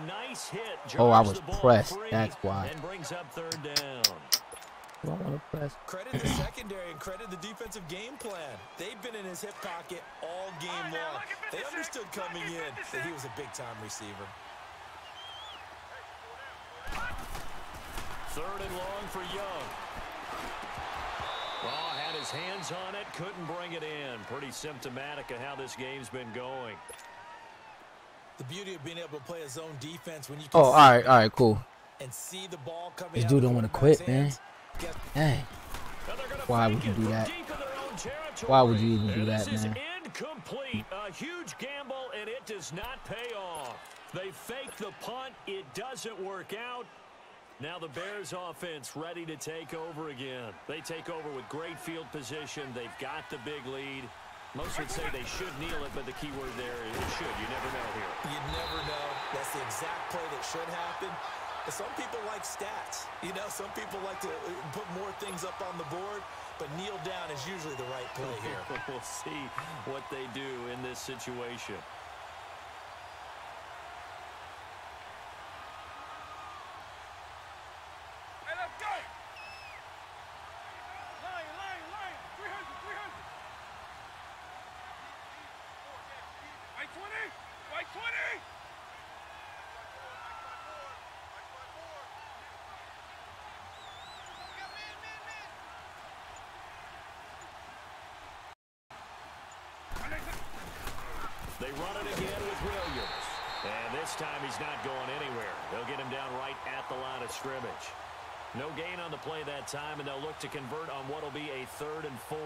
Nice hit. Oh, I was pressed. That's why. And brings up 3rd down. I want to press. Credit the secondary and credit the defensive game plan. They've been in his hip pocket all game long. They understood coming in that he was a big-time receiver. 3rd and long for Young. Oh, had his hands on it, couldn't bring it in. Pretty symptomatic of how this game's been going. The beauty of being able to play a zone defense when you can all right, cool. And see the ball coming. This dude don't want to quit, man. Dang. Why would you do that? Why would you even do that, man? This is incomplete. A huge gamble, and it does not pay off. They fake the punt. It doesn't work out. Now the Bears offense ready to take over again. They take over with great field position. They've got the big lead. Most would say they should kneel it, but the key word there is should. You never know here. You never know. That's the exact play that should happen. But some people like stats. You know, some people like to put more things up on the board, but kneel down is usually the right play here. We'll see what they do in this situation. Hey, let's go! Line. 300. White 20! They run it again with Williams. And this time he's not going anywhere. They'll get him down right at the line of scrimmage. No gain on the play that time, and they'll look to convert on what will be a 3rd and 4.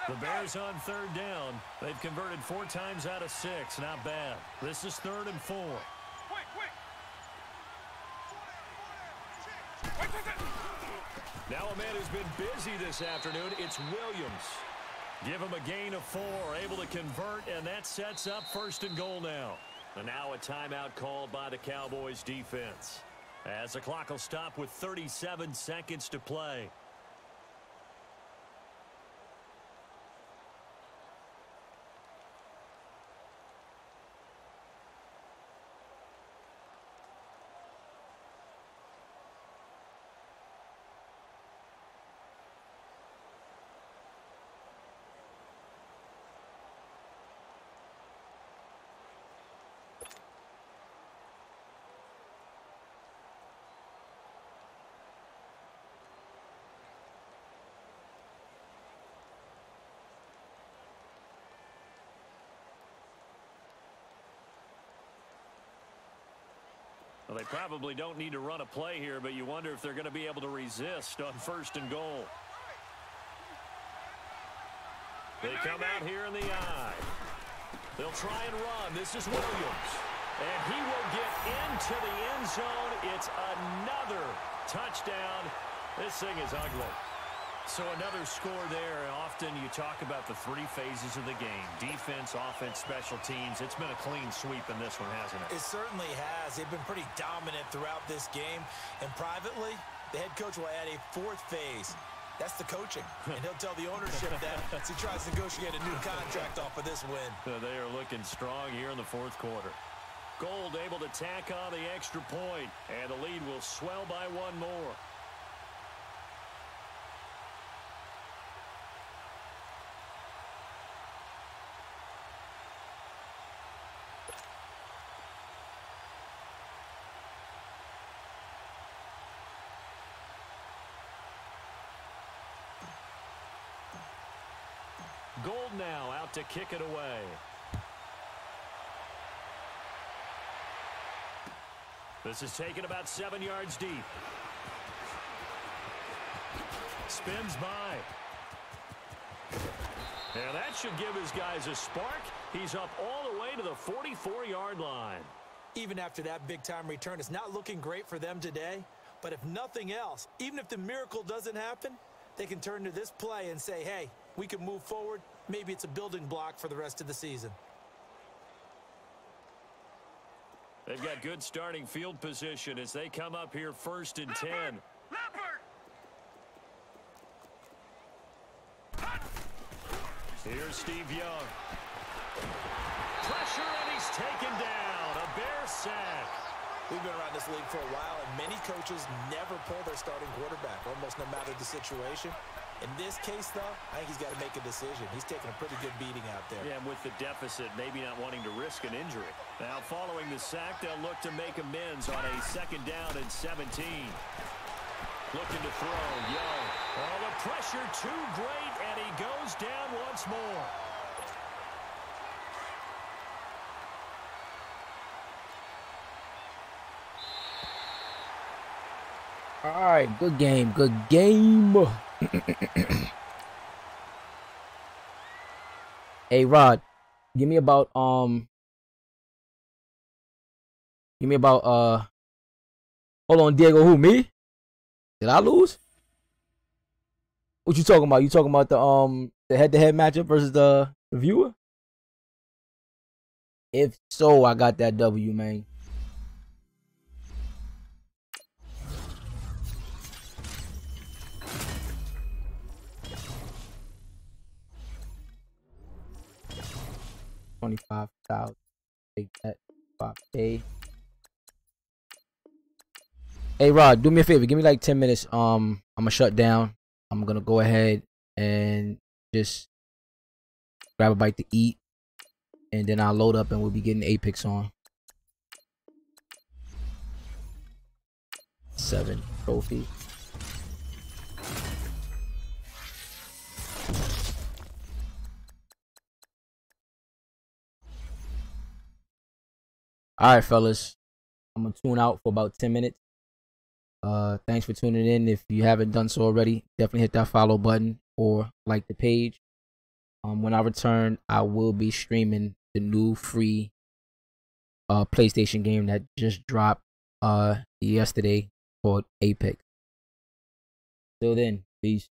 The Bears on 3rd down. They've converted 4 times out of 6. Not bad. This is 3rd and 4. Now a man who's been busy this afternoon, it's Williams. Give him a gain of 4, able to convert, and that sets up 1st and goal now. And now a timeout called by the Cowboys defense. As the clock will stop with 37 seconds to play. Well, they probably don't need to run a play here, but you wonder if they're going to be able to resist on 1st and goal. They come out here in the eye. They'll try and run. This is Williams. And he will get into the end zone. It's another touchdown. This thing is ugly. So another score there. Often you talk about the three phases of the game. Defense, offense, special teams. It's been a clean sweep in this one, hasn't it? It certainly has. They've been pretty dominant throughout this game. And privately, the head coach will add a fourth phase. That's the coaching. And he'll tell the ownership that as he tries to negotiate a new contract off of this win. They are looking strong here in the fourth quarter. Gold able to tack on the extra point. And the lead will swell by one more. Gold now out to kick it away. This is taken about 7 yards deep. Spins by. And that should give his guys a spark. He's up all the way to the 44-yard line. Even after that big-time return, it's not looking great for them today. But if nothing else, even if the miracle doesn't happen, they can turn to this play and say, hey, we can move forward. Maybe it's a building block for the rest of the season. They've got good starting field position as they come up here 1st and 10. Here's Steve Young. Pressure, and he's taken down. A Bear sack. We've been around this league for a while, and many coaches never pull their starting quarterback, almost no matter the situation. In this case, though, I think he's got to make a decision. He's taking a pretty good beating out there. Yeah, with the deficit, maybe not wanting to risk an injury. Now, following the sack, they'll look to make amends on a 2nd down and 17. Looking to throw, Young. Oh, the pressure too great, and he goes down once more. All right, good game, good game. Hey, Rod, give me about hold on, Diego, who, me? Did I lose? What you talking about? You talking about the head-to-head matchup versus the viewer? If so, I got that W, man. $25,000. Take that. 5K. Hey Rod, do me a favor. Give me like 10 minutes. I'm gonna shut down. I'm gonna go ahead and just grab a bite to eat, and then I'll load up and we'll be getting Apex on. 7 trophy. All right, fellas. I'm gonna tune out for about 10 minutes. Thanks for tuning in. If you haven't done so already, definitely hit that follow button or like the page. When I return, I will be streaming the new free PlayStation game that just dropped yesterday called Apex. Till then, peace.